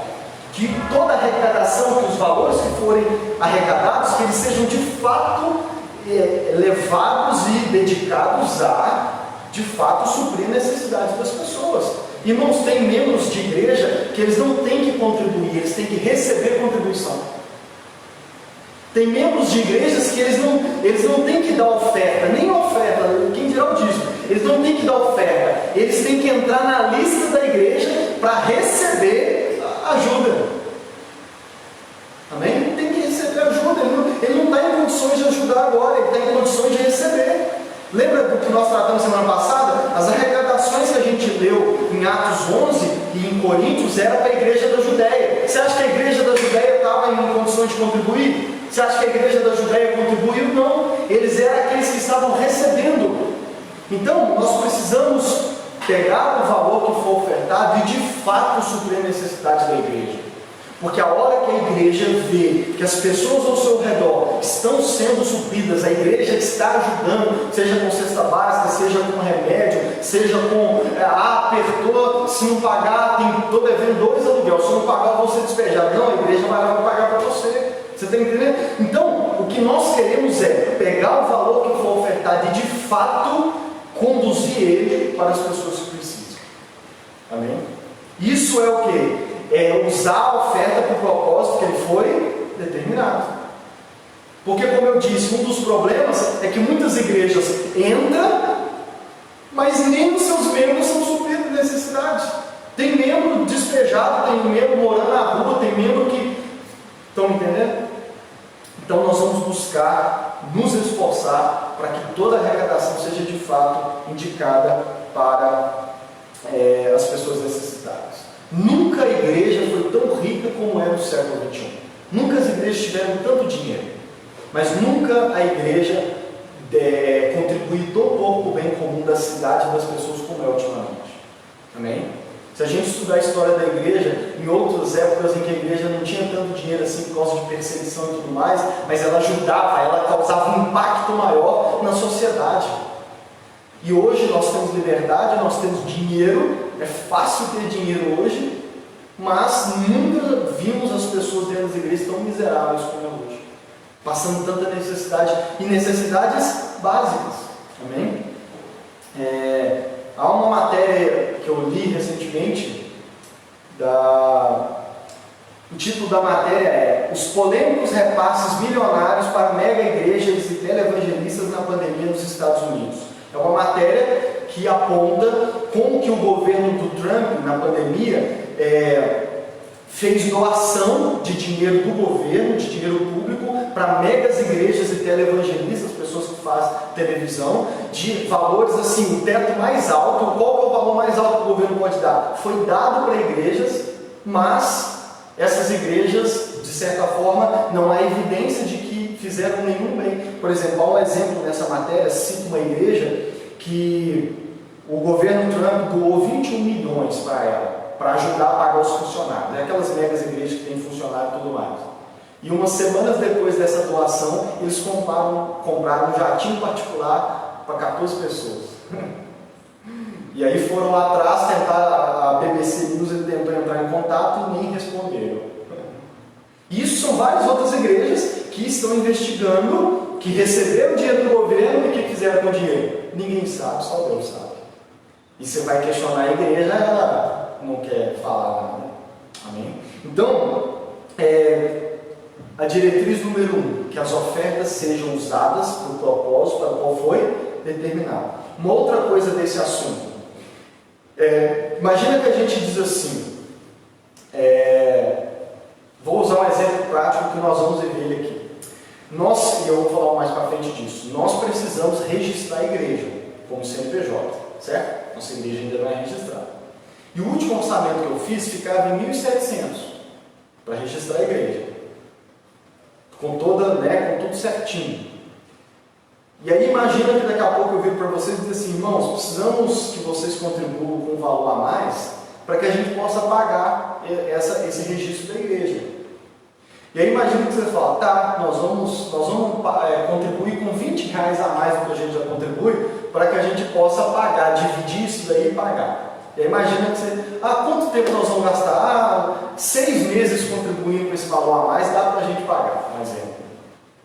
Que toda arrecadação, que os valores que forem arrecadados, que eles sejam de fato levados e dedicados a, de fato, suprir necessidades das pessoas. Irmãos, tem membros de igreja que eles não têm que contribuir, eles têm que receber contribuição. Tem membros de igrejas que eles não têm que dar oferta, nem oferta, quem dirá o dízimo, eles não têm que dar oferta, eles têm que entrar na lista da igreja para receber ajuda. Amém? Tem que receber ajuda, ele não está em condições de ajudar agora, ele está em condições de receber. Lembra do que nós tratamos semana passada? As arrecadações que a gente leu em Atos 11 e em Coríntios era para a igreja da Judéia. Você acha que a igreja da Judéia estava em condições de contribuir? Você acha que a igreja da Judéia contribuiu? Não. Eles eram aqueles que estavam recebendo. Então, nós precisamos pegar o valor que for ofertado e de fato suprir a necessidade da igreja. Porque a hora que a igreja vê que as pessoas ao seu redor estão sendo supridas, a igreja está ajudando, seja com cesta básica, seja com remédio, seja com apertou, se não pagar, estou devendo 2 aluguéis, se não pagar, eu vou ser despejado. Não, a igreja vai lá pagar para você. Você está entendendo? Então, o que nós queremos é pegar o valor que for ofertado e de fato conduzir ele para as pessoas que precisam. Amém? Isso é o que? É usar a oferta para o propósito que ele foi determinado. Porque, como eu disse, um dos problemas é que muitas igrejas entram despejado, tem membro morando na rua, tem membro que... Estão entendendo? Então nós vamos buscar nos esforçar para que toda a arrecadação seja de fato indicada para as pessoas necessitadas. Nunca a igreja foi tão rica como é no século XXI. Nunca as igrejas tiveram tanto dinheiro. Mas nunca a igreja contribuiu tão pouco para o bem comum da cidade e das pessoas como é ultimamente. Amém? Se a gente estudar a história da igreja, em outras épocas em que a igreja não tinha tanto dinheiro assim por causa de perseguição e tudo mais, mas ela ajudava, ela causava um impacto maior na sociedade. E hoje nós temos liberdade, nós temos dinheiro, é fácil ter dinheiro hoje, mas nunca vimos as pessoas dentro das igrejas tão miseráveis como é hoje, passando tanta necessidade e necessidades básicas. Amém? Há uma matéria que eu li recentemente, o título da matéria é Os polêmicos repasses milionários para mega igrejas e televangelistas na pandemia nos Estados Unidos. É uma matéria que aponta como que o governo do Trump, na pandemia, fez doação de dinheiro do governo, de dinheiro público, para megas igrejas e televangelistas, pessoas que fazem televisão, de valores assim, o teto mais alto. Qual que é o valor mais alto que o governo pode dar? Foi dado para igrejas, mas essas igrejas, de certa forma, não há evidência de que fizeram nenhum bem. Por exemplo, há um exemplo nessa matéria, cita uma igreja que o governo Trump doou 21 milhões para ela, para ajudar a pagar os funcionários, aquelas megas igrejas que têm funcionário e tudo mais. E umas semanas depois dessa doação, eles compraram um jatinho particular para 14 pessoas. E aí foram lá atrás tentar, a BBC News tentou entrar em contato e nem responderam. Isso são várias outras igrejas que estão investigando, que receberam dinheiro do governo e o que fizeram com o dinheiro. Ninguém sabe, só Deus sabe. E você vai questionar a igreja, ela não quer falar nada. Amém? Então, a diretriz número 1, que as ofertas sejam usadas para o propósito para o qual foi determinado. Uma outra coisa desse assunto. Imagina que a gente diz assim, vou usar um exemplo prático que nós vamos ver ele aqui. E eu vou falar mais para frente disso, nós precisamos registrar a igreja como CNPJ, certo? Nossa igreja ainda não é registrada. E o último orçamento que eu fiz ficava em 1.700 para registrar a igreja, com tudo certinho. E aí imagina que daqui a pouco eu viro para vocês e digo assim, irmãos, precisamos que vocês contribuam com um valor a mais para que a gente possa pagar esse registro da igreja. E aí imagina que você fala, tá, nós vamos contribuir com R$20 a mais do que a gente já contribui, para que a gente possa pagar, dividir isso daí e pagar. E aí imagina que você, quanto tempo nós vamos gastar? 6 meses contribuindo com esse valor a mais, dá para a gente pagar, por exemplo.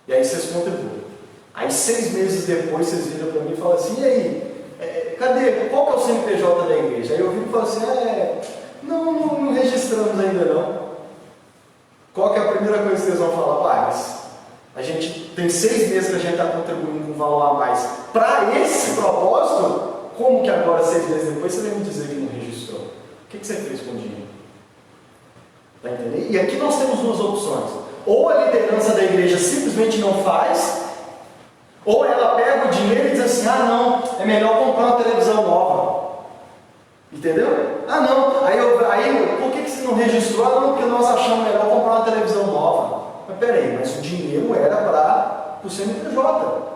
E aí vocês contribuem. Aí 6 meses depois vocês viram para mim e falam assim, e aí, qual que é o CNPJ da igreja? Aí eu viro e falo assim, não registramos ainda não. Qual que é a primeira coisa que vocês vão falar? Mas a gente tem 6 meses que a gente está contribuindo com um valor a mais para esse propósito, como que agora 6 meses depois você vem me dizer que não registrou? O que você fez com o dinheiro? Está entendendo? E aqui nós temos duas opções. Ou a liderança da igreja simplesmente não faz, ou ela pega o dinheiro e diz assim, não, é melhor comprar uma televisão nova. Entendeu? Não, aí por que você não registrou? Não, porque nós achamos melhor comprar uma televisão nova. Mas peraí, mas o dinheiro era para o CNPJ.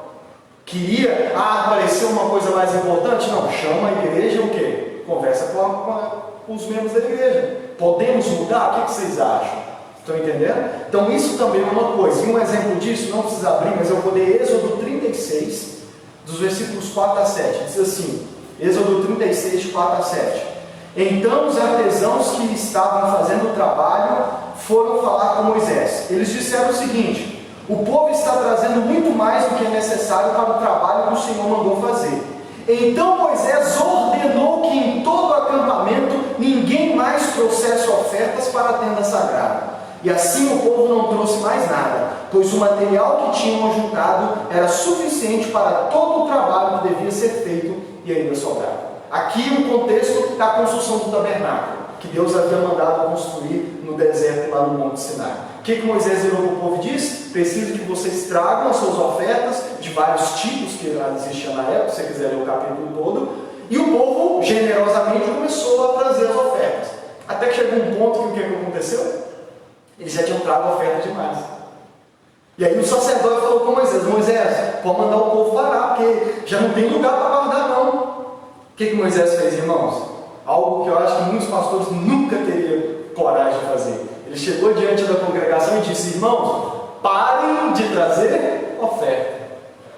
Queria, aparecer uma coisa mais importante? Não, chama a igreja o quê? Conversa com os membros da igreja. Podemos mudar? O que vocês acham? Estão entendendo? Então isso também é uma coisa. E um exemplo disso, não precisa abrir, mas eu vou ler Êxodo 36, dos versículos 4 a 7. Diz assim, Êxodo 36, de 4 a 7. Então os artesãos que estavam fazendo o trabalho foram falar com Moisés. Eles disseram o seguinte, o povo está trazendo muito mais do que é necessário para o trabalho que o Senhor mandou fazer. Então Moisés ordenou que em todo o acampamento ninguém mais trouxesse ofertas para a tenda sagrada. E assim o povo não trouxe mais nada, pois o material que tinham juntado era suficiente para todo o trabalho que devia ser feito e ainda sobrava. Aqui o contexto da construção do tabernáculo. que Deus havia mandado construir no deserto lá no Monte Sinai. O que Moisés virou para o povo e disse? Preciso que vocês tragam as suas ofertas, de vários tipos que existiam na época, se você quiser ler o capítulo todo, e o povo generosamente começou a trazer as ofertas. Até que chegou um ponto que o que aconteceu? Eles já tinham trago oferta demais. E aí o sacerdote falou com Moisés: Moisés, pode mandar o povo parar, porque já não tem lugar para guardar não. O que Moisés fez, irmãos? Algo que eu acho que muitos pastores nunca teriam coragem de fazer. Ele chegou diante da congregação e disse: irmãos, parem de trazer oferta,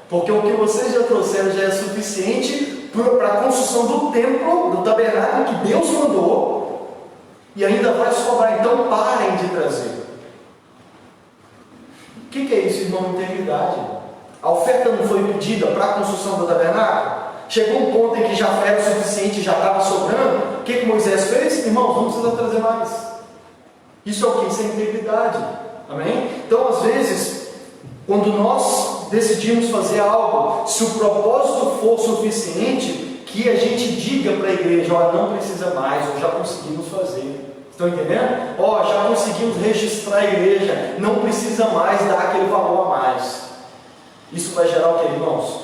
porque o que vocês já trouxeram já é suficiente para a construção do templo, do tabernáculo que Deus mandou, e ainda vai sobrar. Então parem de trazer. O que é isso, irmão? Integridade. A oferta não foi pedida para a construção do tabernáculo? Chegou um ponto em que já era o suficiente, já estava sobrando. O que Moisés fez? Irmãos, não precisa trazer mais. Isso é o que? Isso é integridade. Amém? Então, às vezes, quando nós decidimos fazer algo, se o propósito for suficiente, que a gente diga para a igreja: ó, não precisa mais, ou já conseguimos fazer. Estão entendendo? Ó, já conseguimos registrar a igreja, não precisa mais dar aquele valor a mais. Isso vai gerar o que, irmãos?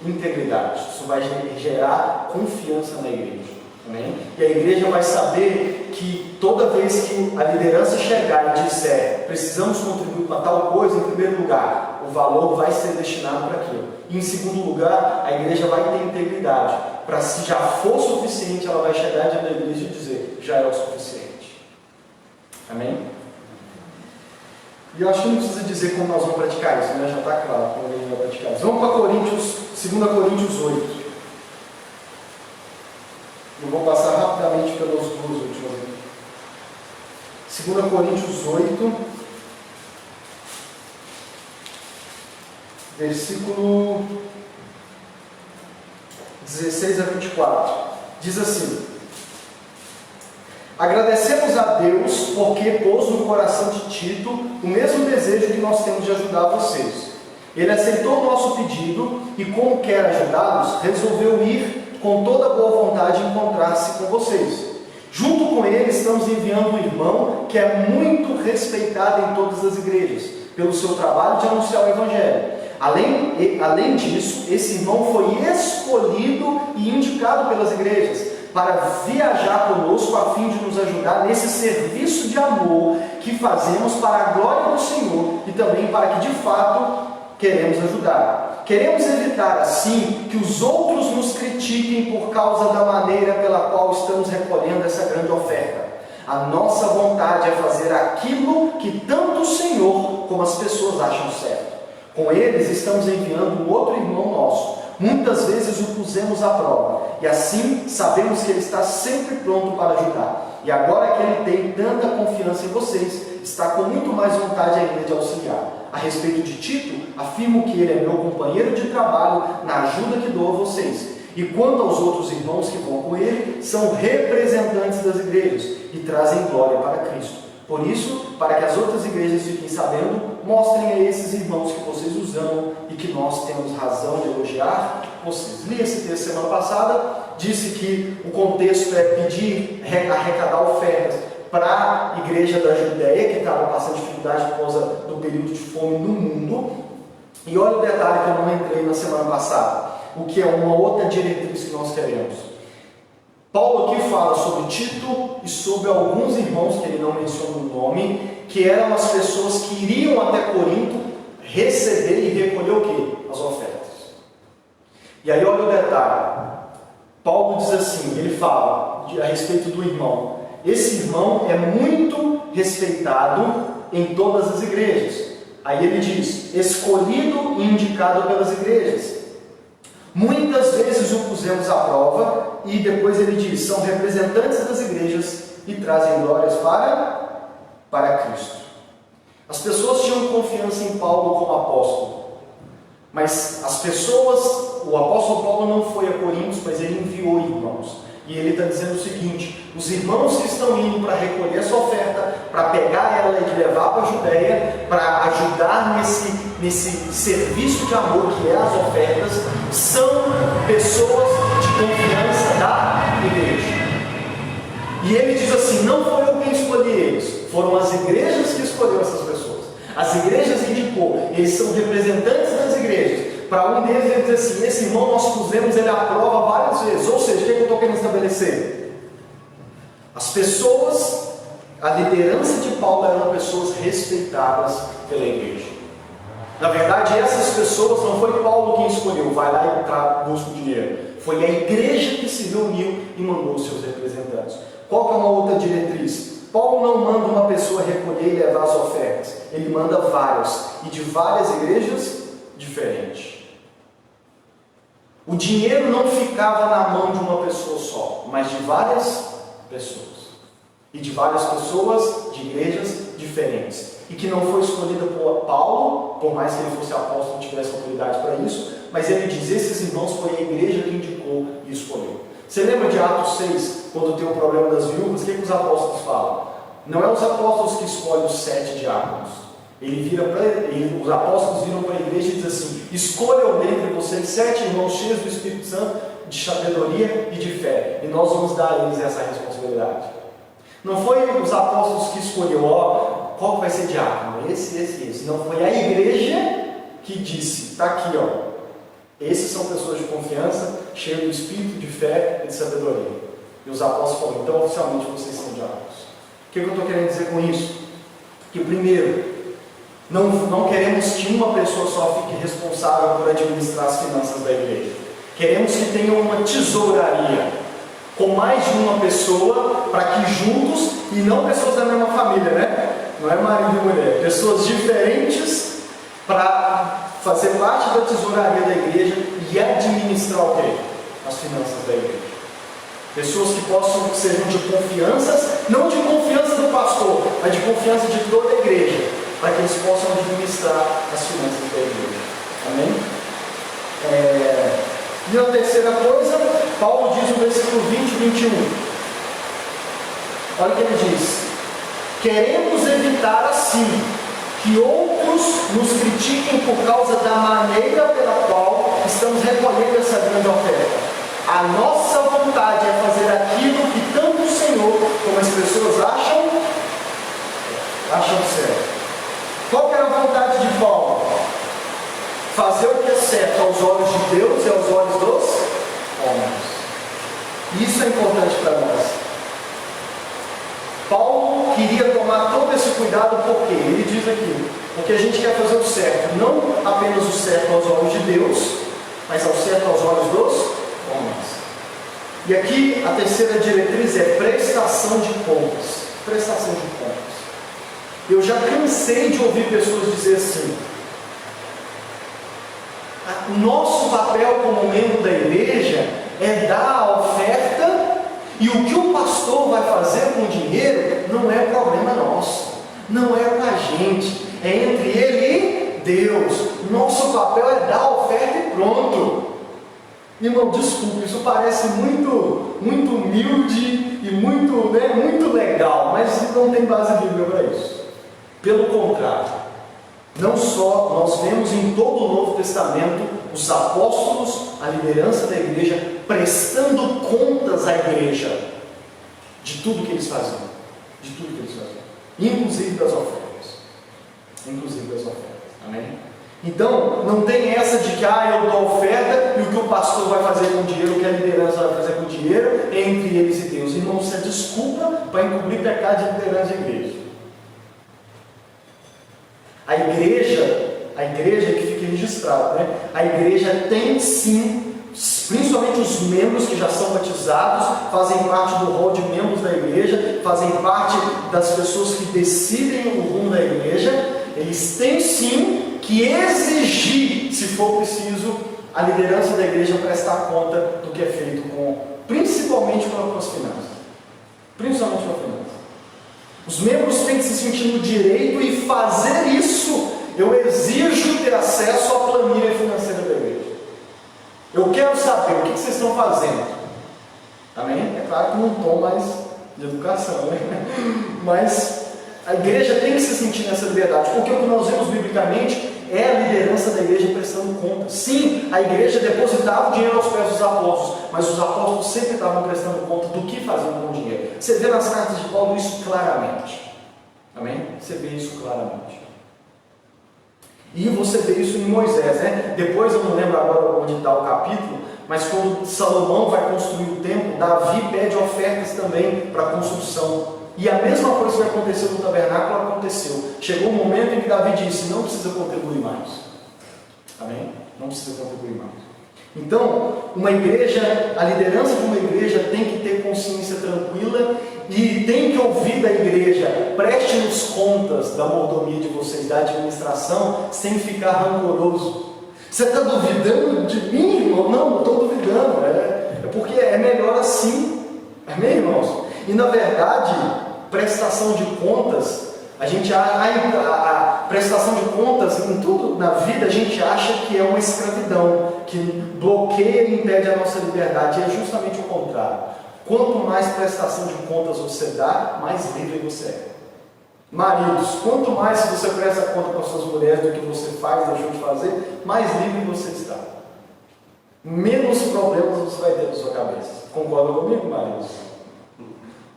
Integridade. Isso vai gerar confiança na igreja. Amém? E a igreja vai saber que toda vez que a liderança chegar e disser: precisamos contribuir para tal coisa, em primeiro lugar, o valor vai ser destinado para aquilo. E em segundo lugar, a igreja vai ter integridade, para, se já for suficiente, ela vai chegar diante da igreja e dizer: já é o suficiente. Amém? E eu acho que não precisa dizer como nós vamos praticar isso, né? Já está claro como a gente vai praticar isso. Vamos para 2 Coríntios 8. Eu vou passar rapidamente pelas duas últimas. 2 Coríntios 8, versículo 16 a 24. Diz assim: agradecemos a Deus porque pôs no coração de Tito o mesmo desejo que nós temos de ajudar vocês. Ele aceitou o nosso pedido e, como quer ajudá-los, resolveu ir com toda boa vontade encontrar-se com vocês. Junto com ele estamos enviando um irmão que é muito respeitado em todas as igrejas, pelo seu trabalho de anunciar o Evangelho. Além disso, esse irmão foi escolhido e indicado pelas igrejas para viajar conosco a fim de nos ajudar nesse serviço de amor que fazemos para a glória do Senhor e também para que de fato queremos ajudar. Queremos evitar assim que os outros nos critiquem por causa da maneira pela qual estamos recolhendo essa grande oferta. A nossa vontade é fazer aquilo que tanto o Senhor como as pessoas acham certo. Com eles estamos enviando um outro irmão nosso. Muitas vezes o pusemos à prova, e assim sabemos que ele está sempre pronto para ajudar. E agora que ele tem tanta confiança em vocês, está com muito mais vontade ainda de auxiliar. A respeito de Tito, afirmo que ele é meu companheiro de trabalho na ajuda que dou a vocês. E quanto aos outros irmãos que vão com ele, são representantes das igrejas e trazem glória para Cristo. Por isso, para que as outras igrejas fiquem sabendo, mostrem a esses irmãos que vocês os amam e que nós temos razão de elogiar vocês. Li esse texto semana passada, disse que o contexto é pedir, arrecadar ofertas para a igreja da Judéia, que estava passando dificuldade por causa do período de fome no mundo. E olha o detalhe que eu não entrei na semana passada, o que é uma outra diretriz que nós queremos. Paulo aqui fala sobre Tito e sobre alguns irmãos, que ele não menciona o nome, que eram as pessoas que iriam até Corinto receber e recolher o quê? As ofertas. E aí olha o detalhe. Paulo diz assim, ele fala a respeito do irmão. Esse irmão é muito respeitado em todas as igrejas. Aí ele diz, escolhido e indicado pelas igrejas. Muitas vezes o pusemos à prova, e depois ele diz, são representantes das igrejas e trazem glórias para Cristo. As pessoas tinham confiança em Paulo como apóstolo, mas o apóstolo Paulo não foi a Coríntios, mas ele enviou irmãos. E ele está dizendo o seguinte, os irmãos que estão indo para recolher essa oferta, para pegar ela e levar para a Judéia, para ajudar nesse serviço de amor que é as ofertas, são pessoas de confiança da igreja. E ele diz assim: não foi eu quem escolhi eles, foram as igrejas que escolheram essas pessoas. As igrejas indicou, eles são representantes das igrejas. Para um deles ele diz assim: esse irmão nós pusemos ele à prova várias vezes. Ou seja, o que eu estou querendo estabelecer? As pessoas, a liderança de Paulo eram pessoas respeitadas pela igreja. Na verdade, essas pessoas não foi Paulo quem escolheu, vai lá e busca o dinheiro. Foi a igreja que se reuniu e mandou os seus representantes. Qual que é uma outra diretriz? Paulo não manda uma pessoa recolher e levar as ofertas. Ele manda várias, e de várias igrejas diferentes. O dinheiro não ficava na mão de uma pessoa só, mas de várias pessoas. E de várias pessoas de igrejas diferentes. E que não foi escolhida por Paulo, por mais que ele fosse apóstolo e tivesse autoridade para isso, mas ele diz: esses irmãos foi a igreja que indicou e escolheu. Você lembra de Atos 6, quando tem o problema das viúvas? O que os apóstolos falam? Não é os apóstolos que escolhem os 7 diáconos. Os apóstolos viram para a igreja e dizem assim: escolham dentre vocês 7 irmãos cheios do Espírito Santo, de sabedoria e de fé, e nós vamos dar a eles essa responsabilidade. Não foi os apóstolos que escolheu, qual vai ser diácono? Esse. Não, foi a igreja que disse: está aqui, esses são pessoas de confiança, cheias do Espírito, de fé e de sabedoria. E os apóstolos falaram: então oficialmente vocês são diáconos. O que eu estou querendo dizer com isso? Que primeiro, não queremos que uma pessoa só fique responsável por administrar as finanças da igreja. Queremos que tenha uma tesouraria com mais de uma pessoa, para que juntos, e não pessoas da mesma família, né? Não é marido e mulher, pessoas diferentes para fazer parte da tesouraria da igreja e administrar o quê? As finanças da igreja. Pessoas que sejam de confiança, não de confiança do pastor, mas de confiança de toda a igreja, para que eles possam administrar as finanças da igreja. Amém? E a terceira coisa, Paulo diz no versículo 20 e 21. Olha o que ele diz: queremos evitar assim que outros nos critiquem por causa da maneira pela qual estamos recolhendo essa grande oferta. A nossa vontade é fazer aquilo que tanto o Senhor como as pessoas acham certo. Qual que era a vontade de Paulo? Fazer o que é certo aos olhos de Deus e aos olhos dos homens. Isso é importante para nós. Paulo queria tomar todo esse cuidado porque ele diz aqui: porque a gente quer fazer o certo, não apenas o certo aos olhos de Deus, mas ao certo aos olhos dos homens. E aqui a terceira diretriz é prestação de contas. Prestação de contas. Eu já cansei de ouvir pessoas dizer assim: o nosso papel como membro da igreja é dar a oferta, e o que o pastor vai fazer com o dinheiro não é problema nosso, não é para a gente, é entre ele e Deus. Nosso papel é dar a oferta e pronto. Irmão, desculpe, isso parece muito humilde e muito legal, mas não tem base bíblica para isso. Pelo contrário, não só nós vemos em todo o Novo Testamento os apóstolos, a liderança da igreja, prestando contas à igreja de tudo que eles faziam, inclusive das ofertas, amém? Então, não tem essa de que eu dou oferta e o que o pastor vai fazer com o dinheiro, o que a liderança vai fazer com o dinheiro, é entre eles e Deus. Irmãos, isso é desculpa para encobrir pecado de liderança da igreja. A igreja que fica registrado, né? A igreja tem sim, principalmente os membros que já são batizados, fazem parte do rol de membros da igreja, fazem parte das pessoas que decidem o rumo da igreja. Eles têm sim que exigir, se for preciso, a liderança da igreja prestar conta do que é feito principalmente com as finanças. Os membros têm que se sentir no direito e fazer isso. Eu exijo ter acesso à planilha financeira da igreja. Eu quero saber o que vocês estão fazendo. Amém? É claro que num tom mais de educação, né? Mas a igreja tem que se sentir nessa liberdade, porque o que nós vemos biblicamente é a liderança da igreja prestando conta. Sim, a igreja depositava o dinheiro aos pés dos apóstolos, mas os apóstolos sempre estavam prestando conta do que faziam com o dinheiro. Você vê nas cartas de Paulo isso claramente. Amém? Você vê isso claramente. E você vê isso em Moisés, né? Depois, eu não lembro agora onde está o capítulo, mas quando Salomão vai construir o templo, Davi pede ofertas também para a construção. E a mesma coisa que aconteceu no tabernáculo aconteceu. Chegou um momento em que Davi disse: não precisa contribuir mais. Amém? Não precisa contribuir mais. Então, uma igreja, a liderança de uma igreja tem que ter consciência tranquila e tem que ouvir da igreja: preste-nos contas da mordomia de vocês, da administração, sem ficar rancoroso. Você está duvidando de mim, irmão? Não, não estou duvidando. É porque é melhor assim. Amém, irmãos? E na verdade, prestação de contas, a prestação de contas em tudo na vida a gente acha que é uma escravidão, que bloqueia e impede a nossa liberdade. E é justamente o contrário. Quanto mais prestação de contas você dá, mais livre você é. Maridos, quanto mais você presta conta para suas mulheres do que você faz, deixou de fazer, mais livre você está. Menos problemas você vai ter na sua cabeça. Concorda comigo, maridos?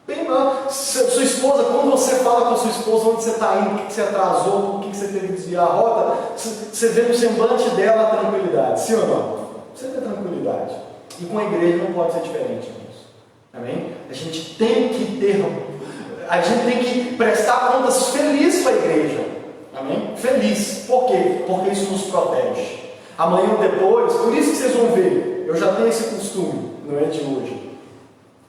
Bem, sua esposa, quando você fala com a sua esposa onde você está indo, o que você atrasou, por que você teve que desviar a rota, você vê no semblante dela a tranquilidade, sim ou não? Você vê tranquilidade. E com a igreja não pode ser diferente disso. Amém? A gente tem que prestar contas felizes para a igreja. Amém? Feliz. Por quê? Porque isso nos protege. Amanhã ou depois, por isso que vocês vão ver, eu já tenho esse costume, não é de hoje.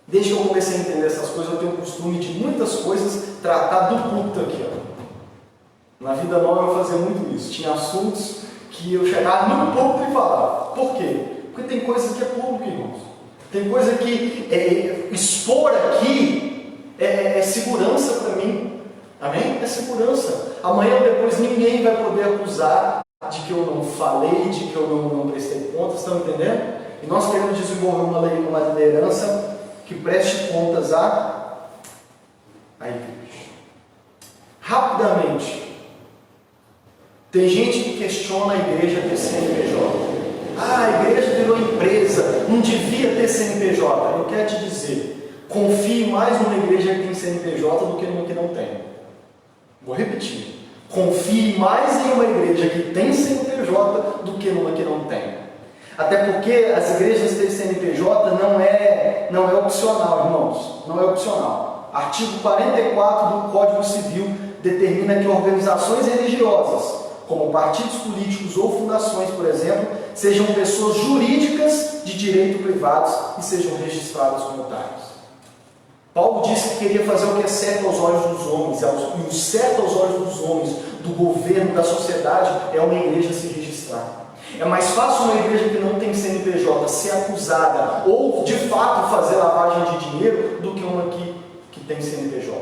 Desde que eu comecei a entender essas coisas, eu tenho o costume de muitas coisas tratar do culto aqui. Ó. Na vida nova eu fazia muito isso. Tinha assuntos que eu chegava no público e falava. Por quê? Porque tem coisa que é público, irmãos. Tem coisa que expor aqui é segurança para mim. Amém? É segurança. Amanhã ou depois ninguém vai poder acusar de que eu não falei, de que eu não prestei contas. Estão entendendo? E nós queremos desenvolver uma liderança que preste contas à igreja. Rapidamente, tem gente que questiona a igreja ter CNPJ. A igreja virou empresa, não devia ter CNPJ. Eu quero te dizer, confie mais numa igreja que tem CNPJ do que numa que não tem. Vou repetir, confie mais em uma igreja que tem CNPJ do que numa que não tem. Até porque as igrejas terem CNPJ não é opcional, irmãos. Não é opcional. Artigo 44 do Código Civil determina que organizações religiosas, como partidos políticos ou fundações, por exemplo, sejam pessoas jurídicas de direito privados e sejam registradas como tais. Paulo disse que queria fazer o que é certo aos olhos dos homens, e o certo aos olhos dos homens, do governo, da sociedade, é uma igreja se registrar. É mais fácil uma igreja que não tem CNPJ ser acusada ou de fato fazer lavagem de dinheiro do que uma que tem CNPJ.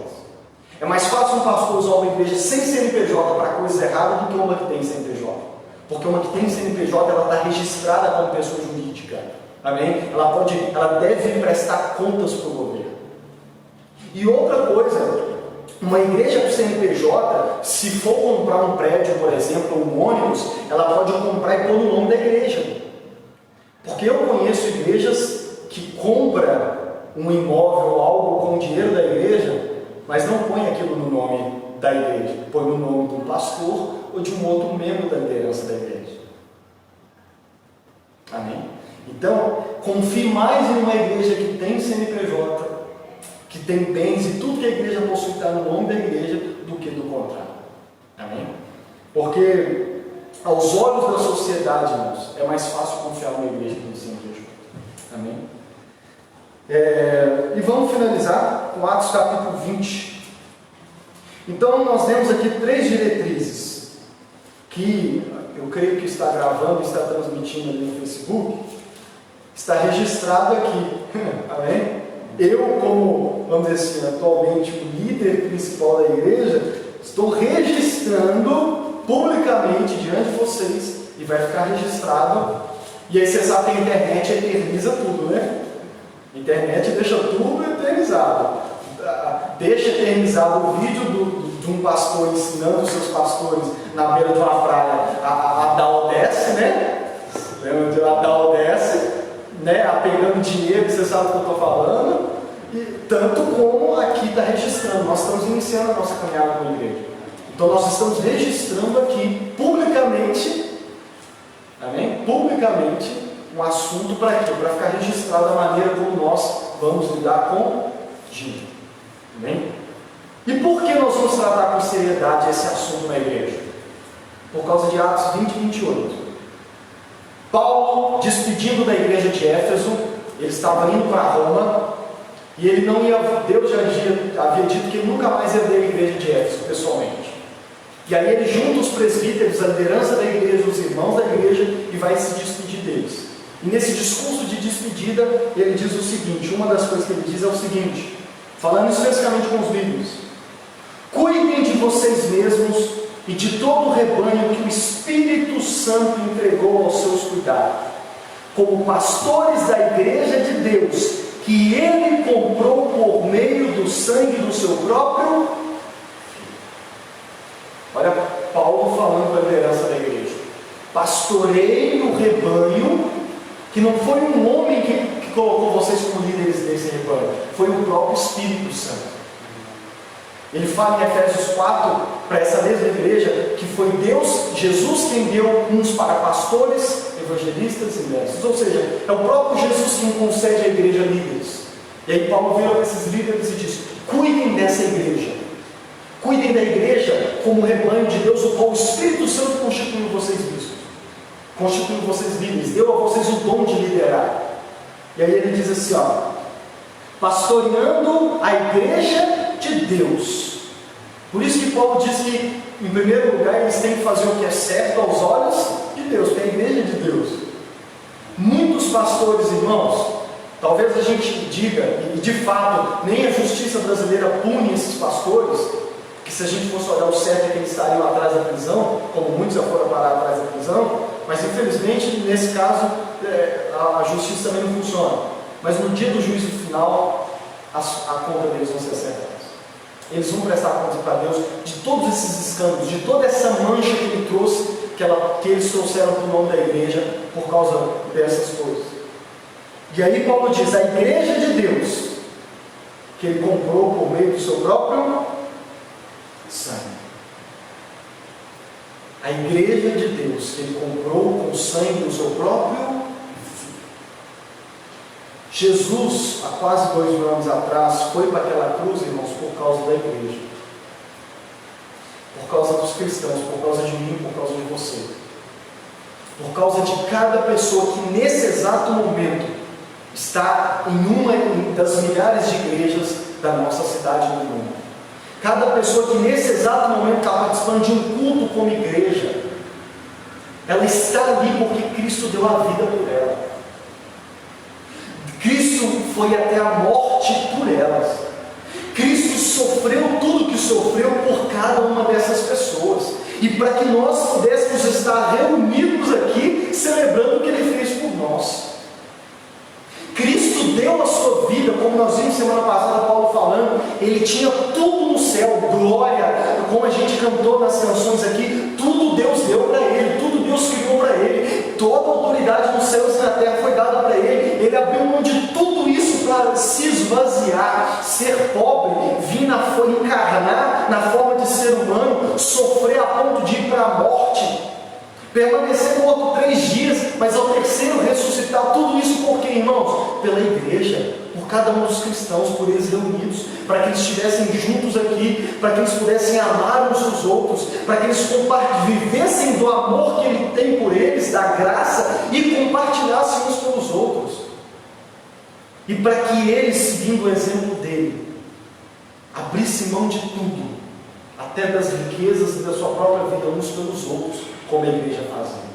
É mais fácil um pastor usar uma igreja sem CNPJ para coisa errada do que uma que tem CNPJ. Porque uma que tem CNPJ, ela está registrada como pessoa jurídica. Amém? Ela deve prestar contas para o governo. E outra coisa, uma igreja com CNPJ, se for comprar um prédio, por exemplo, ou um ônibus, ela pode comprar e pôr no nome da igreja. Porque eu conheço igrejas que compram um imóvel ou algo com o dinheiro da igreja, mas não põe aquilo no nome da igreja, põe no nome de um pastor ou de um outro membro da liderança da igreja. Amém? Então, confie mais em uma igreja que tem CNPJ, que tem bens e tudo que a igreja possui está no nome da igreja, do que do contrário. Amém? Porque aos olhos da sociedade, irmãos, é mais fácil confiar numa igreja que tem CNPJ. Amém? E vamos finalizar com Atos capítulo 20. Então nós temos aqui 3 diretrizes que eu creio que está gravando, está transmitindo ali no Facebook, está registrado aqui. Amém? Eu, como, vamos dizer assim, atualmente o líder principal da igreja, estou registrando publicamente diante de vocês, e vai ficar registrado. E aí você sabe que a internet eterniza tudo, né? A internet deixa tudo eternizado. Deixa eternizado o vídeo de um pastor ensinando os seus pastores na beira de uma praia a dar o desce, né? Lembra de a dar o desce? né, apegando dinheiro, você sabe o que eu estou falando, e tanto como aqui está registrando. Nós estamos iniciando a nossa caminhada com a igreja. Então nós estamos registrando aqui publicamente, amém? Publicamente, um assunto para quê? Para ficar registrado a maneira como nós vamos lidar com dinheiro. Amém? E por que nós vamos tratar com seriedade esse assunto na igreja? Por causa de Atos 20 e 28. Paulo, despedindo da igreja de Éfeso, ele estava indo para Roma, e ele não ia, Deus já havia dito que ele nunca mais ia ver a igreja de Éfeso pessoalmente. E aí ele junta os presbíteros, a liderança da igreja, os irmãos da igreja, e vai se despedir deles. E nesse discurso de despedida, ele diz o seguinte, uma das coisas que ele diz é o seguinte, falando especificamente com os líderes: cuidem de vocês mesmos e de todo o rebanho que o Espírito Santo entregou aos seus cuidados, como pastores da igreja de Deus, que Ele comprou por meio do sangue do seu próprio Filho. Olha Paulo falando para a liderança da igreja: pastorei o rebanho, que não foi um homem que colocou vocês como líderes desse rebanho, foi o próprio Espírito Santo. Ele fala em Efésios 4, para essa mesma igreja, que foi Deus, Jesus, quem deu uns para pastores, evangelistas e mestres. Ou seja, é o próprio Jesus quem concede à igreja líderes. E aí Paulo vira para esses líderes e diz: cuidem dessa igreja. Cuidem da igreja como rebanho de Deus, o qual o Espírito Santo constituiu vocês bispos, constituiu vocês líderes, deu a vocês o dom de liderar. E aí ele diz assim, ó: pastoreando a igreja de Deus. Por isso que Paulo diz que, em primeiro lugar, eles têm que fazer o que é certo aos olhos de Deus, que é a igreja de Deus. Muitos pastores, irmãos, talvez a gente diga, e de fato, nem a justiça brasileira pune esses pastores, que se a gente fosse olhar o certo é que eles estariam atrás da prisão, como muitos já foram parar atrás da prisão, mas infelizmente, nesse caso, a justiça também não funciona. Mas no dia do juízo final, a conta deles vão ser certa. Eles vão prestar conta para Deus de todos esses escândalos, de toda essa mancha que Ele trouxe, que eles trouxeram para o nome da igreja por causa dessas coisas. E aí Paulo diz: a igreja de Deus, que Ele comprou por meio do seu próprio sangue. A igreja de Deus, que Ele comprou com o sangue do seu próprio Filho. Jesus, há quase 2000 anos atrás, foi para aquela cruz, irmãos, por causa da igreja, por causa dos cristãos, por causa de mim, por causa de você, por causa de cada pessoa que nesse exato momento está em uma das milhares de igrejas da nossa cidade e do mundo. Cada pessoa que nesse exato momento está participando de um culto como igreja, ela está ali porque Cristo deu a vida por ela. Cristo foi até a morte por elas. Cristo sofreu tudo que sofreu por cada uma dessas pessoas. E para que nós pudéssemos estar reunidos aqui, celebrando o que Ele fez por nós. Cristo deu a sua vida, como nós vimos semana passada, Paulo falando, Ele tinha tudo no céu, glória, como a gente cantou nas canções aqui, tudo Deus deu para Ele, tudo Deus criou para Ele, toda a autoridade nos céus e na terra foi dada para Ele. Ele abriu mão de tudo isso para se esvaziar, ser pobre, vir encarnar na forma de ser humano, sofrer a ponto de ir para a morte, permanecer morto 3 dias, mas ao terceiro ressuscitar. Tudo isso por quê, irmãos? Pela igreja, por cada um dos cristãos, por eles reunidos, para que eles estivessem juntos aqui, para que eles pudessem amar uns aos outros, para que eles vivessem do amor que Ele tem por eles, da graça, e compartilhassem uns com os outros. E para que eles, seguindo o exemplo dele, abrissem mão de tudo, até das riquezas e da sua própria vida, uns pelos outros, como a igreja fazia.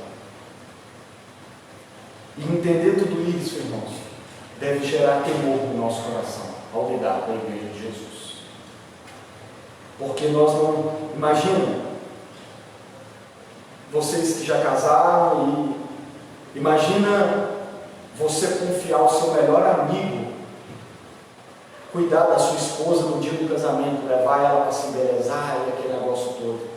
E entender tudo isso, irmãos, deve gerar temor no nosso coração ao lidar com a igreja de Jesus. Porque nós não... Imagina, vocês que já casaram, e imagina você confiar o seu melhor amigo, cuidar da sua esposa no dia do casamento, levar ela para se embelezar e aquele negócio todo.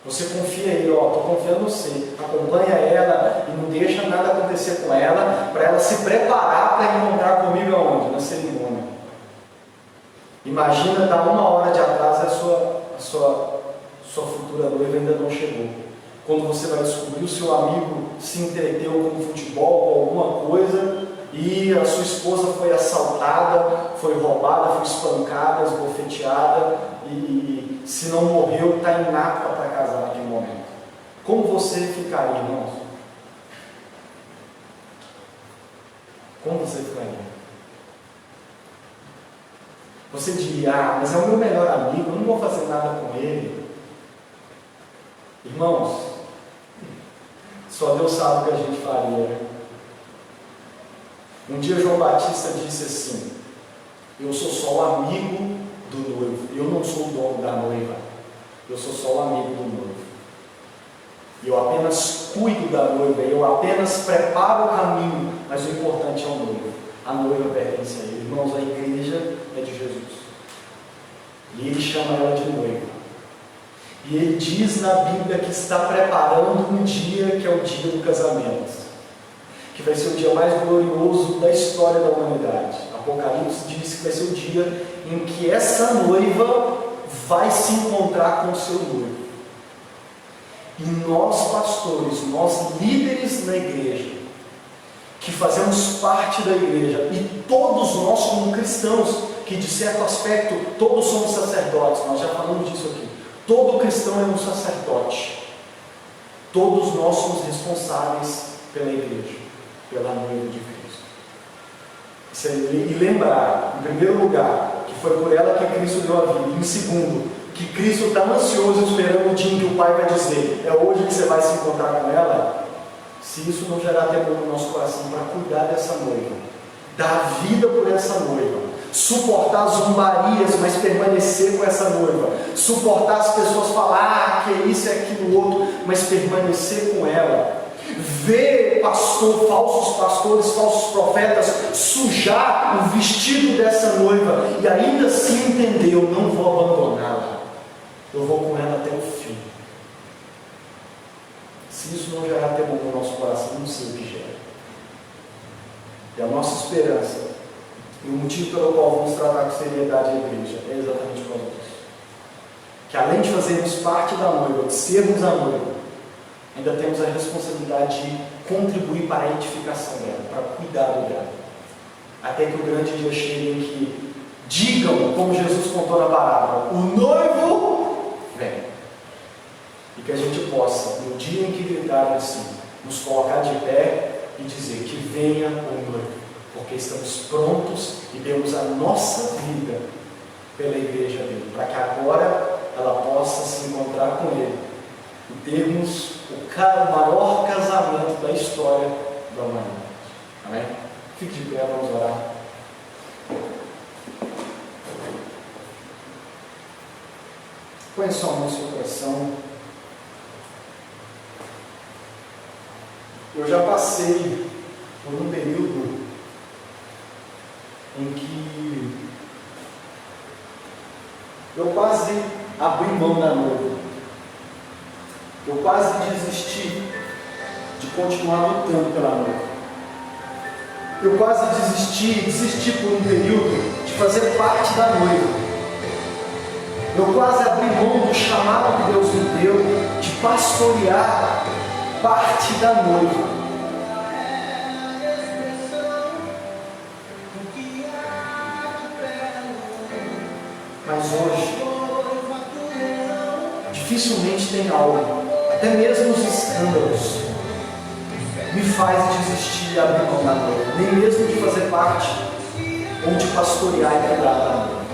Você confia aí, ó, estou confiando em você. Acompanha ela e não deixa nada acontecer com ela, para ela se preparar para encontrar comigo aonde? Na cerimônia. Imagina, dar 1 hora de atraso e a sua futura noiva ainda não chegou. Quando você vai descobrir, o seu amigo se entreteu com futebol, com alguma coisa, e a sua esposa foi assaltada, foi roubada, foi espancada, esbofeteada, e se não morreu, está inapta para casar naquele momento. Como você ficaria, irmãos? Como você ficaria? Você diria, mas é o meu melhor amigo, eu não vou fazer nada com ele. Irmãos, só Deus sabe o que a gente faria, né? Um dia João Batista disse assim: eu sou só o amigo do noivo, eu não sou o dono da noiva, eu sou só o amigo do noivo. Eu apenas cuido da noiva, eu apenas preparo o caminho, mas o importante é o noivo. A noiva pertence a ele. Irmãos, a igreja é de Jesus. E ele chama ela de noiva. E ele diz na Bíblia que está preparando um dia que é o dia do casamento, que vai ser o dia mais glorioso da história da humanidade. Apocalipse diz que vai ser o dia em que essa noiva vai se encontrar com o seu noivo. E nós, pastores, nós líderes na igreja, que fazemos parte da igreja, e todos nós como cristãos, que de certo aspecto todos somos sacerdotes, nós já falamos disso aqui. Todo cristão é um sacerdote. Todos nós somos responsáveis pela igreja, pela noiva de Cristo. E lembrar, em primeiro lugar, que foi por ela que Cristo deu a vida. Em segundo, que Cristo está ansioso esperando o dia em que o Pai vai dizer: é hoje que você vai se encontrar com ela. Se isso não gerar temor no nosso coração para cuidar dessa noiva, dar vida por essa noiva, suportar as zombarias, mas permanecer com essa noiva, suportar as pessoas falar que é isso, é aquilo outro, mas permanecer com ela, ver falsos pastores, falsos profetas sujar o vestido dessa noiva e ainda assim entender: eu não vou abandoná-la, eu vou com ela até o fim. Se isso não gerar temor no nosso coração, não sei o que gera. E a nossa esperança, e o motivo pelo qual vamos tratar com seriedade a igreja, é exatamente por causa disso. Que além de fazermos parte da noiva, de sermos a noiva, ainda temos a responsabilidade de contribuir para a edificação dela, para cuidar dela. Até que o grande dia chegue em que digam, como Jesus contou na parábola: o noivo vem. E que a gente possa, no dia em que gritarem assim, nos colocar de pé e dizer que venha o noivo, porque estamos prontos e demos a nossa vida pela igreja dele, para que agora ela possa se encontrar com ele e termos o maior casamento da história da humanidade. Amém? Fique de pé, vamos orar. Põe sua mão no seu coração. Eu já passei por um período em que eu quase abri mão da noiva. Eu quase desisti de continuar lutando pela noiva. Eu quase desisti por um período de fazer parte da noiva. Eu quase abri mão do chamado que Deus me deu de pastorear parte da noiva. Mas hoje, dificilmente tem algo, até mesmo os escândalos, me faz desistir e abrir mão da noiva, nem mesmo de fazer parte ou de pastorear e cuidar da noiva.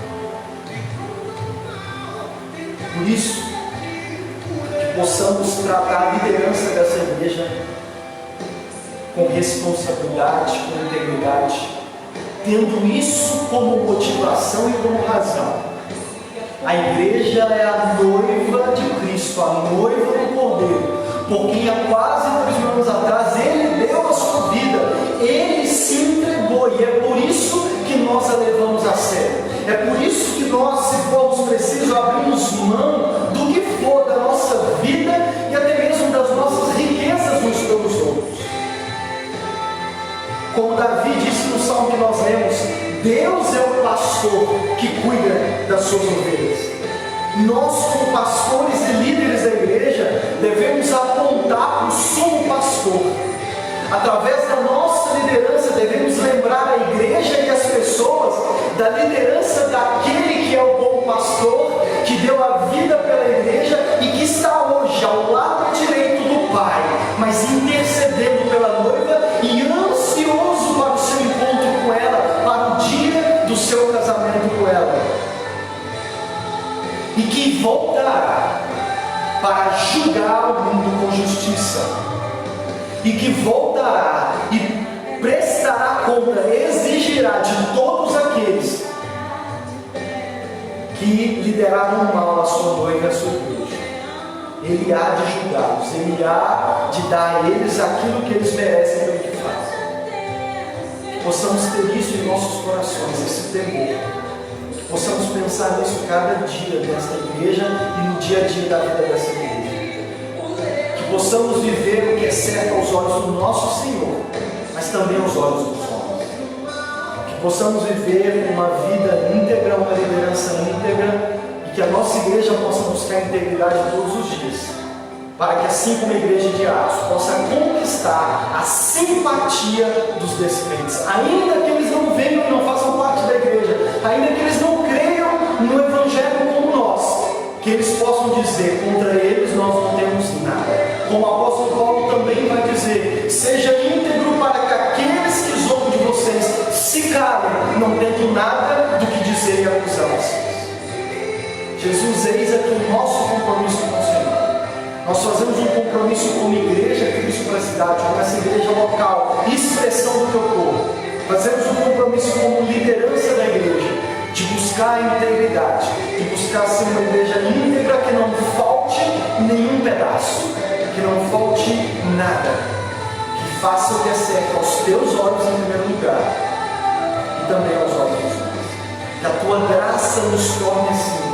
Por isso, que possamos tratar a liderança dessa igreja com responsabilidade, com integridade, tendo isso como motivação e como razão. A igreja é a noiva de Cristo, a noiva do Cordeiro, porque há quase 2000 anos atrás Ele deu a sua vida, Ele se entregou, e é por isso que nós a levamos a sério. É por isso que nós, se formos precisos, abrimos mão do que for da nossa vida Como Davi disse no salmo que nós lemos, Deus é o pastor que cuida das suas ovelhas. Nós, como pastores e líderes da igreja, devemos apontar para o sumo pastor. Através da nossa liderança, devemos lembrar a igreja e as pessoas da liderança daquele que é o bom pastor, que deu a vida pela igreja e que está hoje ao lado direito do Pai, mas intercedendo pela noiva e ansioso para o seu encontro com ela, para o dia do seu casamento com ela. E que voltará para julgar o mundo com justiça, e que voltará e prestará conta, exigirá de todos aqueles que lideraram mal a sua noiva e a sua igreja. Ele há de julgá-los, ele há de dar a eles aquilo que eles merecem pelo que fazem. Que possamos ter isso em nossos corações, esse temor. Possamos pensar nisso cada dia desta igreja e no dia a dia da vida dessa igreja. Que possamos viver o que é certo aos olhos do nosso Senhor, mas também aos olhos dos homens. Que possamos viver uma vida íntegra, uma liderança íntegra, e que a nossa igreja possa buscar integridade todos os dias, para que, assim como a igreja de Atos, possa conquistar a simpatia dos descrentes, ainda que eles não venham e não façam parte da igreja, ainda que eles não creiam no Evangelho como nós, que eles possam dizer: contra eles nós não temos nada. Como o apóstolo Paulo também vai dizer: seja íntegro, para que aqueles que zombam de vocês se calem, não tendo nada do que dizer e acusar vocês. Jesus, eis aqui o nosso compromisso com o Senhor. Nós fazemos um compromisso como igreja Cristo para a cidade, como essa igreja local, expressão do teu povo. Fazemos um compromisso como liderança da igreja, de buscar a integridade, de buscar ser uma igreja íntegra, que não falte nenhum pedaço, que não falte nada, que faça o que é certo aos teus olhos em primeiro lugar, e também aos olhos dos homens. Que a tua graça nos torne assim,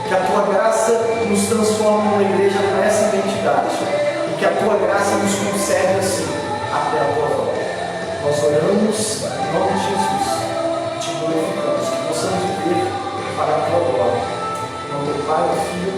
que a tua graça nos transforme numa igreja com essa identidade, e que a tua graça nos conserve assim, até a tua volta. Nós oramos em nome de Jesus, te glorificamos, que possamos viver para a tua glória. Em nome do Pai, do Filho